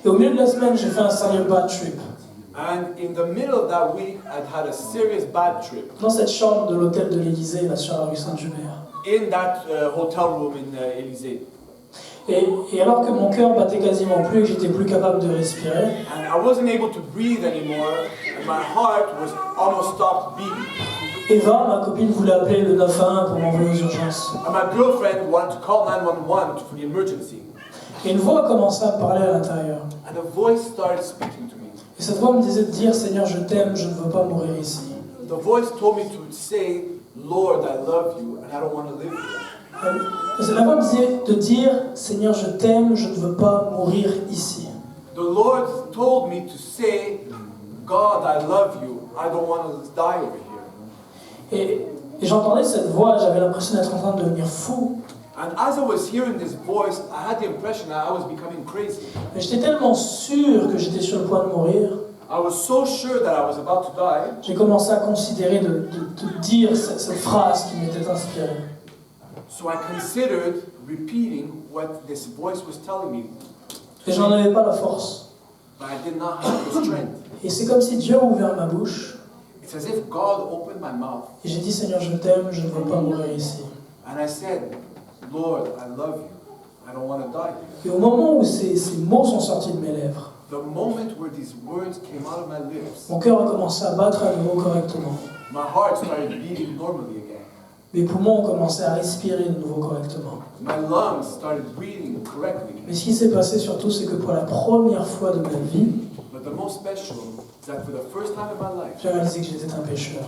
Et au milieu de la semaine, j'ai fait un sérieux bad trip. And in the middle of that week, I'd had a serious bad trip Dans cette chambre de l'hôtel de l'Élysée, là sur la rue Saint-Hubert. in that hotel room in Élysée. Et alors que mon cœur battait quasiment plus et que j'étais plus capable de respirer, And I wasn't able to breathe anymore, and my heart was almost stopped beating. Eva, ma copine, voulait appeler le 911 pour m'envoyer aux urgences. And my girlfriend wanted to call 911 for the emergency. Et une voix a commencé à parler à l'intérieur. And a voice started speaking to me. Et cette voix me disait de dire, Seigneur, je t'aime, je ne veux pas mourir ici. The voice told me to say, Lord, I love you, and I don't want to live here. La voix me disait de dire, Seigneur, je t'aime, je ne veux pas mourir ici. The Lord told me to say, God, I love you, I don't want to die over here. Et j'entendais cette voix, j'avais l'impression d'être en train de devenir fou. And as I was hearing this voice, I had the impression that I was becoming crazy. Mais j'étais tellement sûr que j'étais sur le point de mourir, I was so sure that I was about to die. j'ai commencé à considérer de dire cette phrase qui m'était inspirée. So I considered repeating what this voice was telling me. Et j'en avais pas la force. But I did not have the strength. Et c'est comme si Dieu a ouvert ma bouche. It's as if God opened my mouth. Et j'ai dit, Seigneur, je t'aime, je ne veux pas mourir ici. And I said, Lord, I love you. I don't want to die. Et au moment où ces mots sont sortis de mes lèvres, The moment where these words came out of my lips, mon cœur a commencé à battre à nouveau correctement. my heart started beating normally again. Mes poumons ont commencé à respirer de nouveau correctement. My lungs started breathing correctly. Mais ce qui s'est passé surtout, c'est que pour la première fois de ma vie, But the most special is that for the first time in my life, j'ai réalisé que j'étais un pécheur.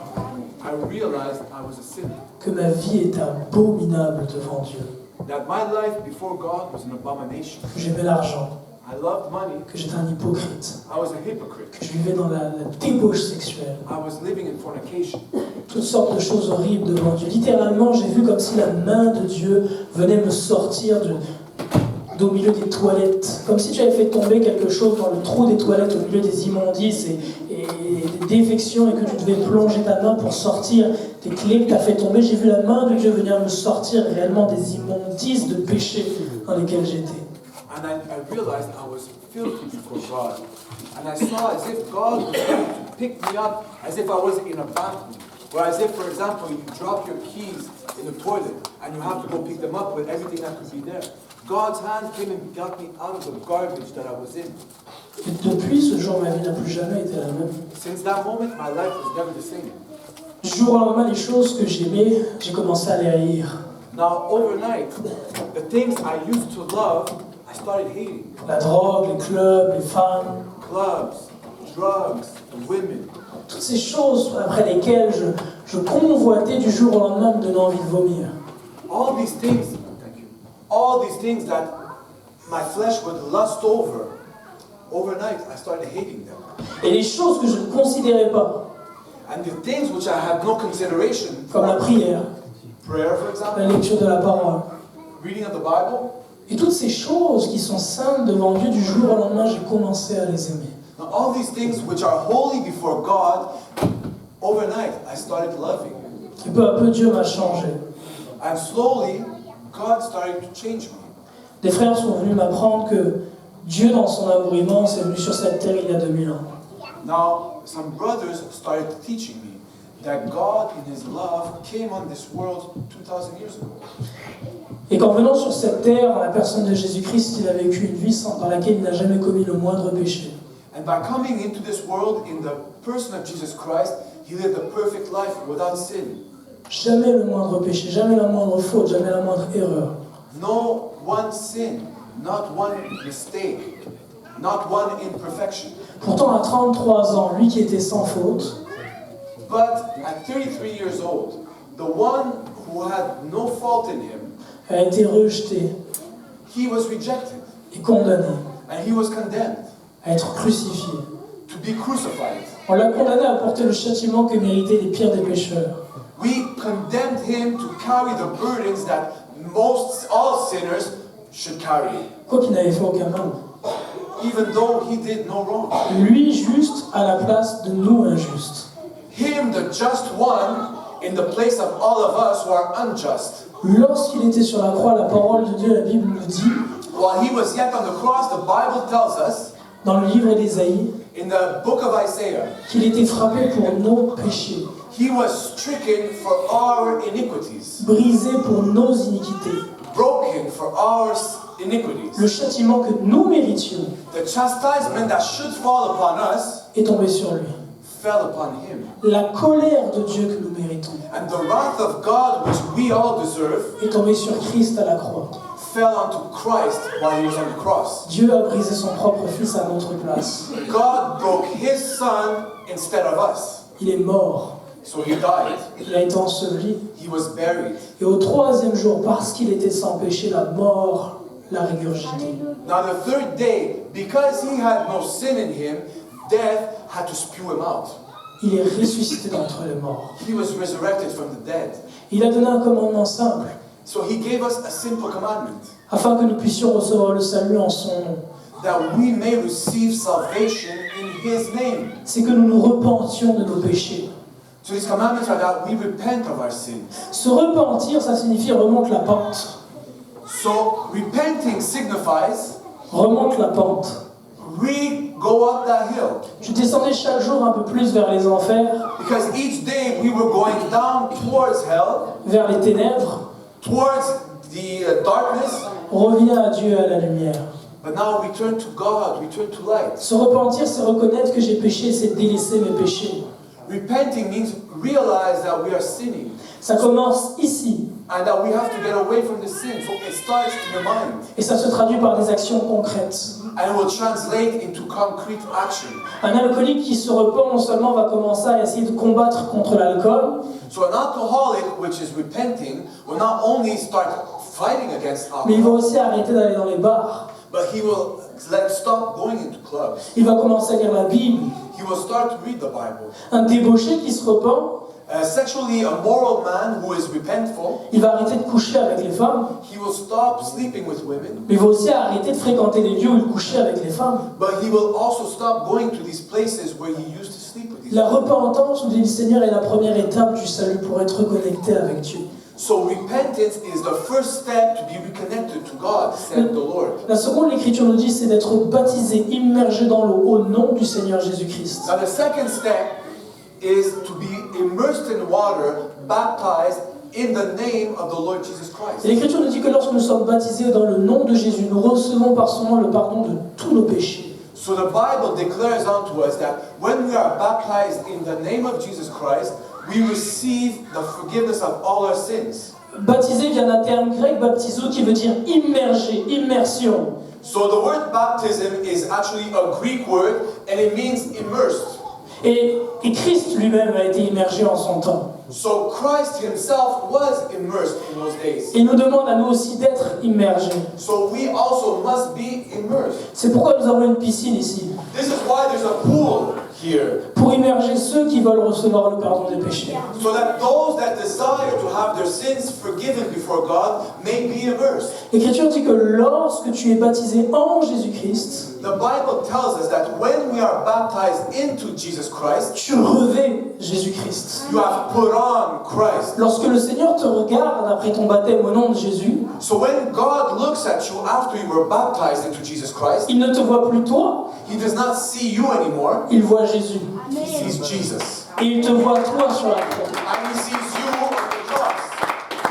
I realized I was a sinner. Que ma vie était abominable devant Dieu. That my life before God was an abomination. Que j'aimais l'argent. I loved money. Que j'étais un hypocrite. I was a hypocrite. Que je vivais dans la débauche sexuelle. I was living in fornication. Toutes sortes de choses horribles devant Dieu. Littéralement, j'ai vu comme si la main de Dieu venait me sortir d'au milieu des toilettes. Comme si tu avais fait tomber quelque chose dans le trou des toilettes, au milieu des immondices et des défections, et que tu devais plonger ta main pour sortir des clés que tu as fait tomber. J'ai vu la main de Dieu venir me sortir réellement des immondices de péché dans lesquels j'étais. And I realized I was filthy before God. And I saw as if God was going to pick me up, as if I was in a bathroom. Whereas if, for example, you drop your keys in the toilet and you have to go pick them up with everything that could be there. God's hand came and got me out of the garbage that I was in. Et depuis ce jour, ma vie n'a plus jamais été la même. Since that moment, my life was never the same. Du jour au lendemain, les choses que j'aimais, j'ai commencé à les haïr. Now, overnight, the things I used to love, I started hating. La drogue, les clubs, les femmes, Clubs, drugs, women. toutes ces choses après lesquelles je convoitais du jour au lendemain me donnant envie de vomir. All these things that my flesh would lust over, overnight I started hating them. Et les choses que je ne considérais pas, And the things which I had no consideration comme la for, prière, prayer for la example, lecture de la parole, reading of the Bible, et toutes ces choses qui sont saintes devant Dieu du jour au lendemain, j'ai commencé à les aimer. now all these things which are holy before God, overnight I started loving. Et peu à peu, Dieu m'a changé. And slowly, God started to change me. Des frères sont venus m'apprendre que Dieu, dans son amour immense, est venu sur cette terre il y a 2000 ans. Now, some brothers started teaching me that God, in His love, came on this world 2,000 years ago. Et qu'en venant sur cette terre, en la personne de Jésus-Christ, il a vécu une vie dans laquelle il n'a jamais commis le moindre péché. And by coming into this world in the person of Jesus Christ, He lived a perfect life without sin. Jamais le moindre péché, jamais la moindre faute, jamais la moindre erreur. No one sin, not one mistake, not one imperfection. Pourtant, à 33 ans, lui qui était sans faute, But at 33 years old, the one who had no fault in him, a été rejeté he was rejected et condamné and he was condemned à être crucifié. to be crucified. On l'a condamné à porter le châtiment que méritaient les pires des pécheurs. We condemned him to carry the burdens that all sinners should carry, Quoi qu'il n'avait fait aucun mal. even though he did no wrong. Lui juste à la place de nous injustes. Him, the just one, in the place of all of us who are unjust. Lorsqu'il était sur la croix, la parole de Dieu, la Bible nous dit, While he was yet on the cross, the Bible tells us dans le livre d'Ésaïe, in the book of Isaiah, qu'il était frappé pour nos péchés, he was stricken for our iniquities, brisé pour nos iniquités. broken for our iniquities. Le châtiment que nous méritions The chastisement that should fall upon us est tombé sur lui. fell upon him. La colère de Dieu que nous méritons And the wrath of God, which we all deserve, est tombée sur Christ à la croix. fell onto Christ while he was on the cross. Dieu a brisé son propre fils à notre place. God broke his son instead of us. Il est mort. So he died. Il a été enseveli. He was buried. Et au troisième jour, parce qu'il était sans péché, la mort l'a régurgité. Now the third day, because he had no sin in him, death had to spew him out. Il est ressuscité d'entre les morts. He was resurrected from the dead. Il a donné un commandement simple, So he gave us a simple commandment, afin que nous puissions recevoir le salut en son nom. that we may receive salvation in his name. C'est que nous nous repentions de nos péchés. So these commandments are that we repent of our sins. Se repentir, ça signifie remonte la pente. So repenting signifies Remonte la pente. we go up that hill. Je descendais chaque jour un peu plus vers les enfers, Because each day we were going down towards hell, vers les ténèbres. towards the darkness, On revient à Dieu et à la lumière. but now we turn to God, we turn to light. Se repentir, c'est reconnaître que j'ai péché, c'est délaisser mes péchés. Repenting means realize that we are sinning Ça commence ici. and that we have to get away from the sin. So it starts in your mind Et ça se traduit par des actions concrètes. and will translate into concrete action. Un alcoolique qui se repent non seulement va commencer à essayer de combattre contre l'alcool, So an alcoholic, which is repenting, will not only start fighting against mais il va alcohol, aussi arrêter d'aller dans les bars. but he will stop going into clubs. Il va commencer à lire la Bible. He will start to read the Bible. Un débauché qui se repent, Sexually immoral man who is repentful, il va arrêter de coucher avec les femmes, he will stop sleeping with women, mais il va aussi arrêter de fréquenter les lieux où il couchait avec les femmes. but he will also stop going to these places where he used to sleep with these La women. repentance, nous dit le Seigneur, est la première étape du salut pour être reconnecté avec Dieu. So repentance is the first step to be reconnected to God, said the Lord. La seconde, l'Écriture nous dit, c'est d'être baptisé, immergé dans l'eau, au nom du Seigneur Jésus-Christ. Now the second step is to be immersed in water, baptized in the name of the Lord Jesus Christ. Et l'Écriture nous dit que lorsque nous sommes baptisés dans le nom de Jésus, nous recevons par son nom le pardon de tous nos péchés. So the Bible declares unto us that when we are baptized in the name of Jesus Christ, we receive the forgiveness of all our sins. Baptisé vient d'un terme grec, baptizo, qui veut dire immerger, immersion. So the word baptism is actually a Greek word and it means immersed. Et Christ lui-même a été immergé en son temps. So Christ himself was immersed in those days. Il nous demande à nous aussi d'être immergés. So we also must be immersed. C'est pourquoi nous avons une piscine ici. This is why there's a pool here. Pour immerger ceux qui veulent recevoir le pardon des péchés. So that those that desire to have their sins forgiven before God may be immersed. L'Écriture dit que lorsque tu es baptisé en Jésus-Christ, The Bible tells us that when we are baptized into Jesus Christ, tu revêts Jésus-Christ. you have put on Christ. Lorsque le Seigneur te regarde après ton baptême au nom de Jésus, So when God looks at you after you were baptized into Jesus Christ, il ne te voit plus toi, He does not see you anymore. il voit Jésus. He sees Jesus. Et il te voit toi sur la croix. And He sees you on the cross.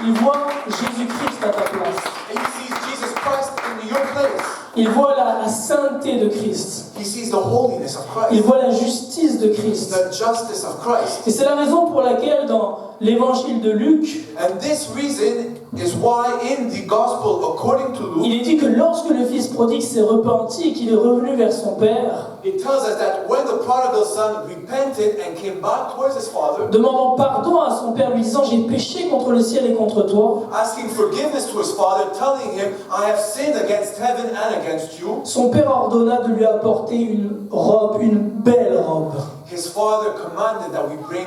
Il voit Jésus-Christ à ta place. And He sees Jesus Christ in your place. Il voit la sainteté de Christ. He sees the holiness of Il Christ. voit la justice de Christ. The justice of Christ. Et c'est la raison pour laquelle dans l'évangile de Luc, And this reason is why in the gospel according to Luke, il est dit que lorsque le fils prodigue s'est repenti et qu'il est revenu vers son père, it tells us that when the prodigal son repented and came back towards his father, demandant pardon à son père, lui disant « J'ai péché contre le ciel et contre toi », asking forgiveness to his father, telling him, I have sinned against heaven and against you, son père ordonna de lui apporter une robe, une belle robe. his father commanded that we bring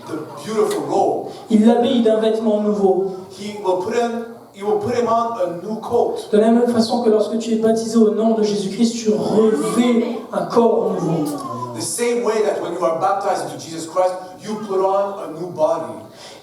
the beautiful robe. Il l'habille d'un vêtement nouveau. He will put him on a new coat. De la même façon que lorsque tu es baptisé au nom de Jésus-Christ, tu revêts un corps nouveau. The same way that when you are baptized into Jesus Christ, you put on a new body.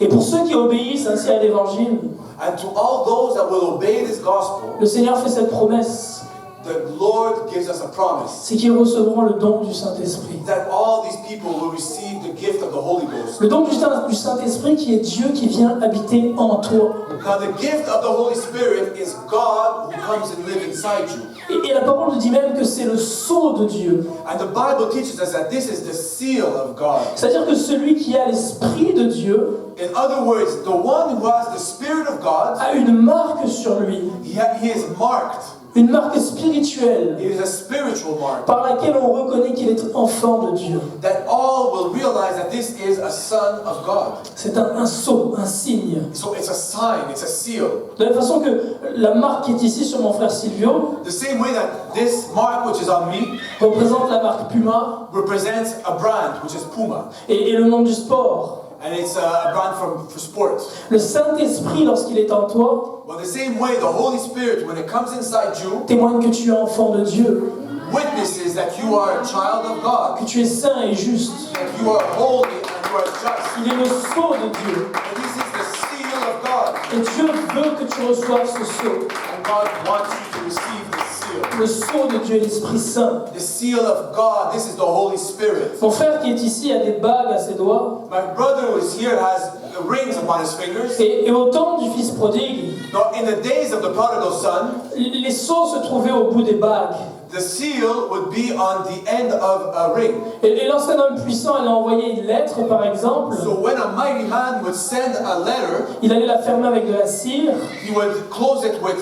Et pour ceux qui obéissent ainsi à l'évangile, And to all those that will obey this gospel, le Seigneur fait cette promesse, the Lord gives us a promise c'est qu'ils recevront le don du Saint-Esprit. that all these people will receive the gift of the Holy Ghost. Le don du Saint-Esprit qui est Dieu qui vient habiter en toi. Now the gift of the Holy Spirit is God who comes and lives inside you. Et la parole nous dit même que c'est le sceau de Dieu. And the Bible teaches us that this is the seal of God. C'est-à-dire que celui qui a l'Esprit de Dieu In other words, the one who has the Spirit of God, a une marque sur lui, he is marked. une marque spirituelle It is a spiritual mark par laquelle on reconnaît qu'il est enfant de Dieu. that all will realize that this is a son of God. C'est un sceau, un signe. So it's a sign, it's a seal. De la même façon que la marque qui est ici sur mon frère Silvio The same way that this mark which is on me représente la marque Puma represents a brand which is Puma. et le nom du sport. And it's a brand for sport. Le Saint-Esprit, lorsqu'il est en toi, Well, the same way, the Holy Spirit, when it comes inside you, témoigne que tu es enfant de Dieu, witnesses that you are a child of God, que tu es saint et juste. that you are holy and you are just. Il est le sceau de Dieu. And this is the seal of God. Et Dieu veut que tu reçoives ce sceau. And God wants you to receive the seal. Le sceau de Dieu, l'Esprit Saint. The seal of God, this is the Holy Spirit. Mon frère qui est ici a des bagues à ses doigts. My brother who is here has rings upon his fingers. Et au temps du fils prodigue, Now, in the days of the prodigal son, les sceaux se trouvaient au bout des bagues. the seal would be on the end of a ring. Et lorsqu'un homme puissant allait envoyer une lettre, par exemple, So when a mighty man would send a letter, il allait la fermer avec de la cire, he would close it with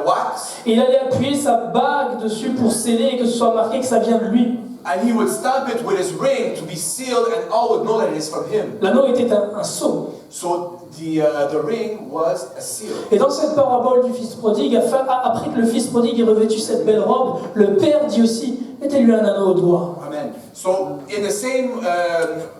wax, et il allait appuyer sa bague dessus pour sceller et que ce soit marqué que ça vient de lui. and he would stamp it with his ring to be sealed, and all would know that it is from him. L'anneau était un sceau. So the ring was a seal. Et dans cette parabole du fils prodigue, après que le fils prodigue ait revêtu cette belle robe, le père dit aussi, mettez-lui un anneau au doigt. Amen. So in the same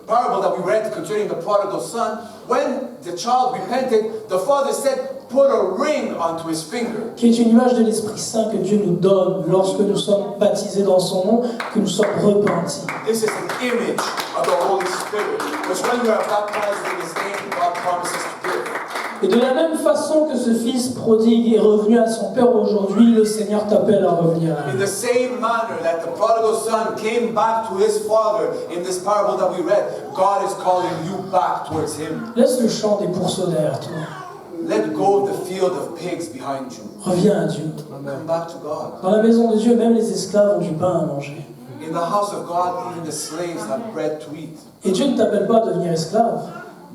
parable that we read concerning the prodigal son, when the child repented, the father said, put a ring onto his finger. Qui est une image de l'Esprit Saint que Dieu nous donne lorsque nous sommes baptisés dans son nom, que nous sommes repentis. This is an image of the Holy Spirit, which when we are baptized in his name, God promises to give. Et de la même façon que ce fils prodigue est revenu à son père aujourd'hui, le Seigneur t'appelle à revenir à In lui. the same manner that the prodigal son came back to his father in this parable that we read, God is calling you back towards him. Laisse le champ des pourceaux derrière toi. Let go of the field of pigs behind you. Reviens à Dieu. Come back to God. Dans la maison de Dieu, même les esclaves ont du pain à manger. In the house of God, even the slaves have bread to eat. Et Dieu ne t'appelle pas à devenir esclave,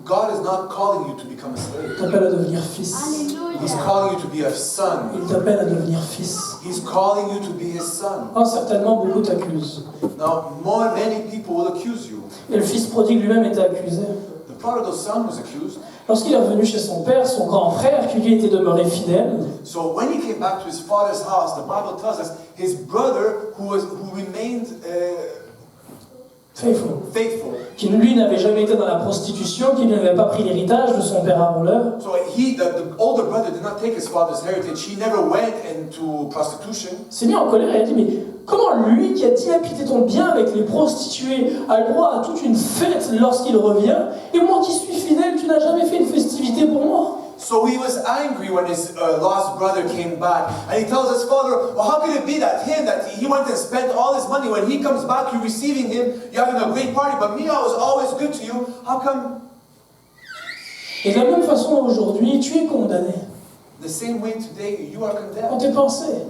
God is not calling you to become a il slave. t'appelle à devenir fils. He's calling you to be a son. Il t'appelle à devenir fils. He's calling you to be his son. Oh, certainement, beaucoup t'accusent. Now, many people will accuse you. Et le fils prodigue lui-même était accusé. The prodigal son was accused. Lorsqu'il est revenu chez son père, son grand frère, qui lui était demeuré fidèle, So when he came back to his father's house, the Bible tells us his brother, who remained faithful. qui lui n'avait jamais été dans la prostitution, qui n'avait pas pris l'héritage de son père avant l'heure, So the older brother did not take his father's heritage. He never went into prostitution. s'est mis en colère et a dit, mais comment lui qui a dilapidé ton bien avec les prostituées a le droit à toute une fête lorsqu'il revient, et moi qui suis fidèle, tu n'as jamais fait une festivité pour moi? So he was angry when his lost brother came back. And he tells his father, well, how could it be that he went and spent all his money? When he comes back, you're receiving him, you're having a great party. But me, I was always good to you. How come? Et de la même façon, aujourd'hui, tu es condamné. The same way today, you are Dans condemned tes pensées.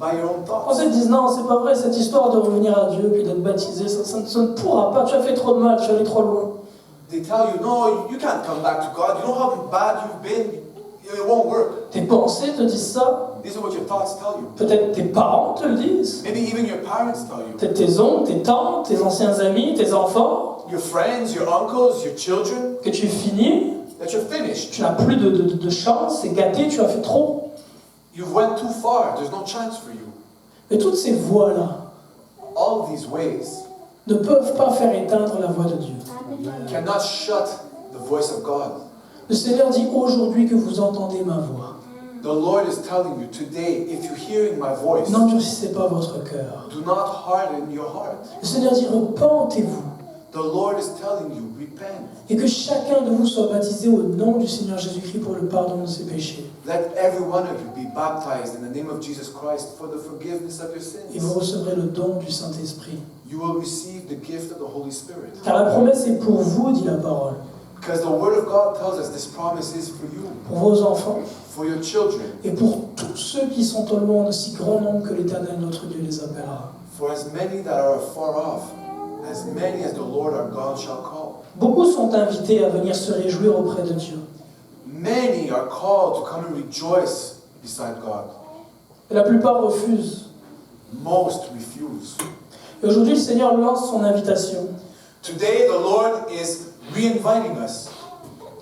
by your own On thoughts. se dit, non, c'est pas vrai, cette histoire de revenir à Dieu puis d'être baptisé, ça ne pourra pas, tu as fait trop de mal, tu es allé trop loin. They tell you, no, you can't come back to God. You know how bad you've been. It won't work. Tes pensées te disent ça, These are what your thoughts tell you. peut-être tes parents te le disent, Maybe even your parents tell you. peut-être tes oncles, tes tantes, tes anciens amis, tes enfants, Your friends, your uncles, your children, que tu finis, that you're finished. tu n'as plus de chance, c'est gâté, tu as fait trop. You've went too far. There's no chance for you. Mais toutes ces voies-là All these ways ne peuvent pas faire éteindre la voix de Dieu. cannot shut the voice of God. Le Seigneur dit aujourd'hui que vous entendez ma voix. The Lord is telling you today, if you're hearing my voice, N'endurcissez pas votre cœur. do not harden your heart. Le Seigneur dit repentez-vous The Lord is telling you, repent. et que chacun de vous soit baptisé au nom du Seigneur Jésus-Christ pour le pardon de ses péchés. Let every one of you be baptized in the name of Jesus Christ for the forgiveness of your Et vous sins. recevrez le don du Saint-Esprit. You will receive the gift of the Holy Spirit. Car la promesse est pour vous, dit la parole, Because the Word of God tells us this promise is for you, pour vos enfants for your children, et pour tous ceux qui sont au loin, de si grand nombre que l'Éternel notre Dieu les appellera. for as many that are far off, as many as the Lord our God shall call. Beaucoup sont invités à venir se réjouir auprès de Dieu. Many are called to come and rejoice beside God. Et la plupart refusent. Most refuse. Et aujourd'hui, le Seigneur lance son invitation Today, the Lord is re-inviting us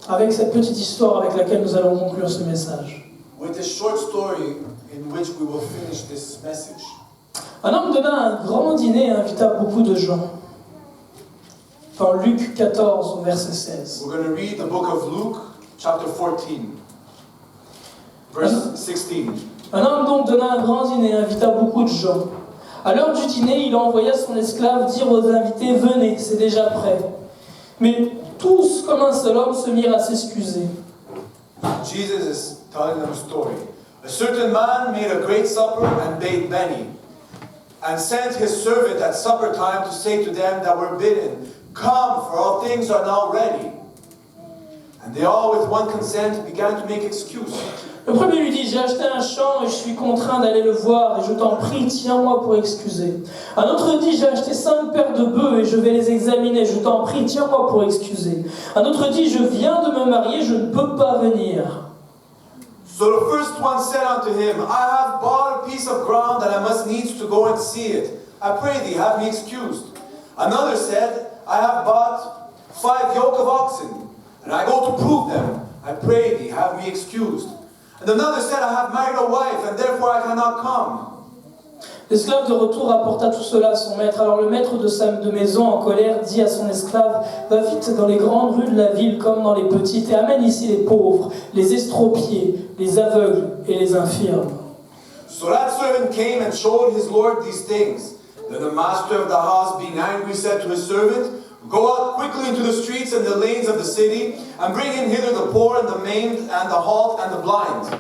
avec cette petite histoire avec laquelle nous allons conclure ce message. with a short story in which we will finish this message. Un homme donna un grand dîner et invita beaucoup de gens. Dans Luc 14, verset 16. We're going to read the book of Luke, chapter 14, verse 16. Un homme donc donna un grand dîner et invita beaucoup de gens. À l'heure du dîner, il envoya son esclave dire aux invités « Venez, c'est déjà prêt ». Mais tous, comme un seul homme, se mirent à s'excuser. Jesus is telling them a story. A certain man made a great supper and bade many, and sent his servant at supper time to say to them that were bidden, Come, for all things are now ready. And they all with one consent began to make excuse. Le premier lui dit « J'ai acheté un champ et je suis contraint d'aller le voir et je t'en prie, tiens-moi pour excuser. » Un autre dit « J'ai acheté 5 paires de bœufs et je vais les examiner, je t'en prie, tiens-moi pour excuser. » Un autre dit « Je viens de me marier, je ne peux pas venir. » So the first one said unto him, I have bought a piece of ground, and I must needs to go and see it. I pray thee, have me excused. Another said, I have bought 5 yoke of oxen, and I go to prove them. I pray thee, have me excused. And another said, I have married a wife, and therefore I cannot come. L'esclave de retour rapporta tout cela à son maître. Alors le maître de maison, en colère, dit à son esclave « Va vite dans les grandes rues de la ville comme dans les petites et amène ici les pauvres, les estropiés, les aveugles et les infirmes. » So that servant came and showed his lord these things. Then the master of the house, being angry, said to his servant, Go out quickly into the streets and the lanes of the city, and bring in hither the poor and the maimed and the halt and the blind.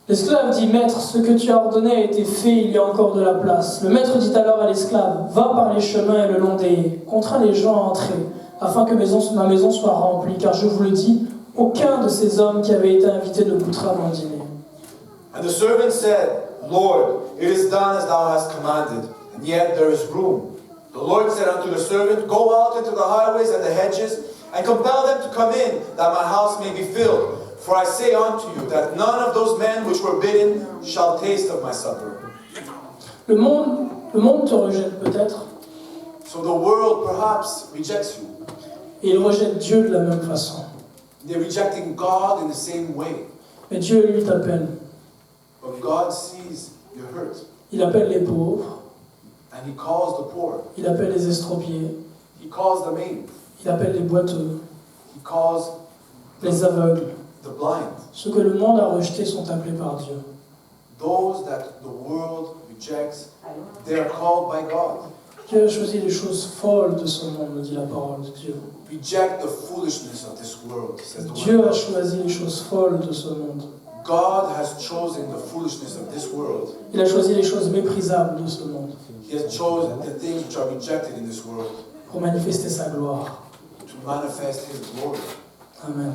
L'esclave dit, Maître, ce que tu as ordonné a été fait, il y a encore de la place. Le maître dit alors à l'esclave, va par les chemins et le long des haies, contrains les gens à entrer, afin que ma maison soit remplie, car je vous le dis, aucun de ces hommes qui avaient été invités ne goûtera mon dîner. And the servant said, Lord, it is done as thou hast commanded, and yet there is room. The Lord said unto the servant, go out into the highways and the hedges, and compel them to come in, that my house may be filled. For I say unto you, that none of those men which were bidden shall taste of my supper. Le monde te rejette peut-être, So the world perhaps rejects you. et il rejette Dieu de la même façon. They're rejecting God in the same way. Mais Dieu, lui, t'appelle. But God sees your hurt. Il appelle les pauvres, And He calls the poor. il appelle les estropiés, He calls the maimed. il appelle les boiteux, He calls les aveugles. the blind. Ceux que le monde a rejetés sont appelés par Dieu. Those that the world rejects, they are called by God. Dieu a choisi les choses folles de ce monde, nous dit la parole de Dieu. Reject the foolishness of this world, says the Dieu word. a choisi les choses folles de ce monde. God has chosen the foolishness of this world. Il a choisi les choses méprisables de ce monde He has chosen the things which are rejected in this world pour manifester sa gloire. to manifest His glory. Amen.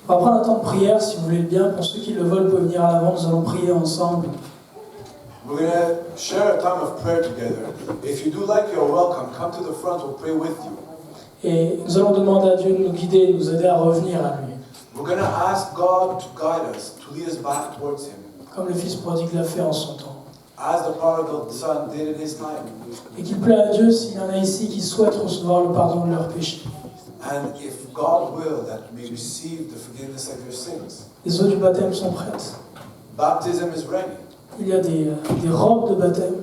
On va prendre un temps de prière, si vous voulez bien. Pour ceux qui le veulent, peuvent venir à l'avant. Nous allons prier ensemble. We're going to share a time of prayer together. If you do like, you're welcome. Come to the front, we'll pray with you. Et nous allons demander à Dieu de nous guider, de nous aider à revenir à lui. We're going to ask God to guide us, to lead us back towards Him, Comme le Fils prodigue l'a fait en son temps. as the prodigal son did in his time. Et qu'il plaît à Dieu s'il y en a ici qui souhaitent recevoir le pardon de leurs péchés. And if God will, that you may receive the forgiveness of your sins. Les eaux du baptême sont prêtes. Baptism is ready. Il y a des robes de baptême.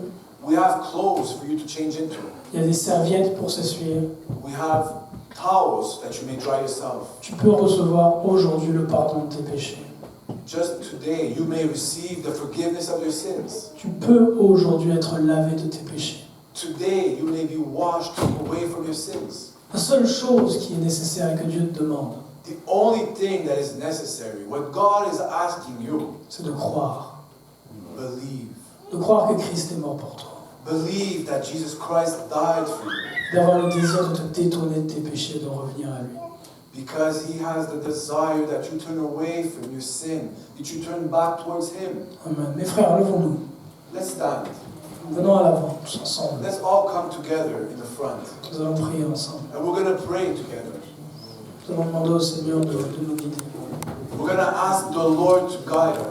We have clothes for you to change into. Il y a des serviettes pour s'essuyer. We have towels that you may dry yourself. Tu peux recevoir aujourd'hui le pardon de tes péchés. Just today, you may receive the forgiveness of your sins. Tu peux aujourd'hui être lavé de tes péchés. Today, you may be washed away from your sins. La seule chose qui est nécessaire et que Dieu te demande, The only thing that is necessary, what God is asking you, c'est de croire. believe. De croire que Christ est mort pour toi. Believe that Jesus Christ died for you. D'avoir le désir de te détourner de tes péchés et de revenir à lui. Because He has the desire that you turn away from your sin, that you turn back towards Him. Amen. Mes frères, levons-nous. Let's stand. Venons à l'avant, tous ensemble. Let's all come together in the front. Nous allons prier ensemble. And we're going to pray together. Nous allons demander au Seigneur de nous guider. We're going to ask the Lord to guide us.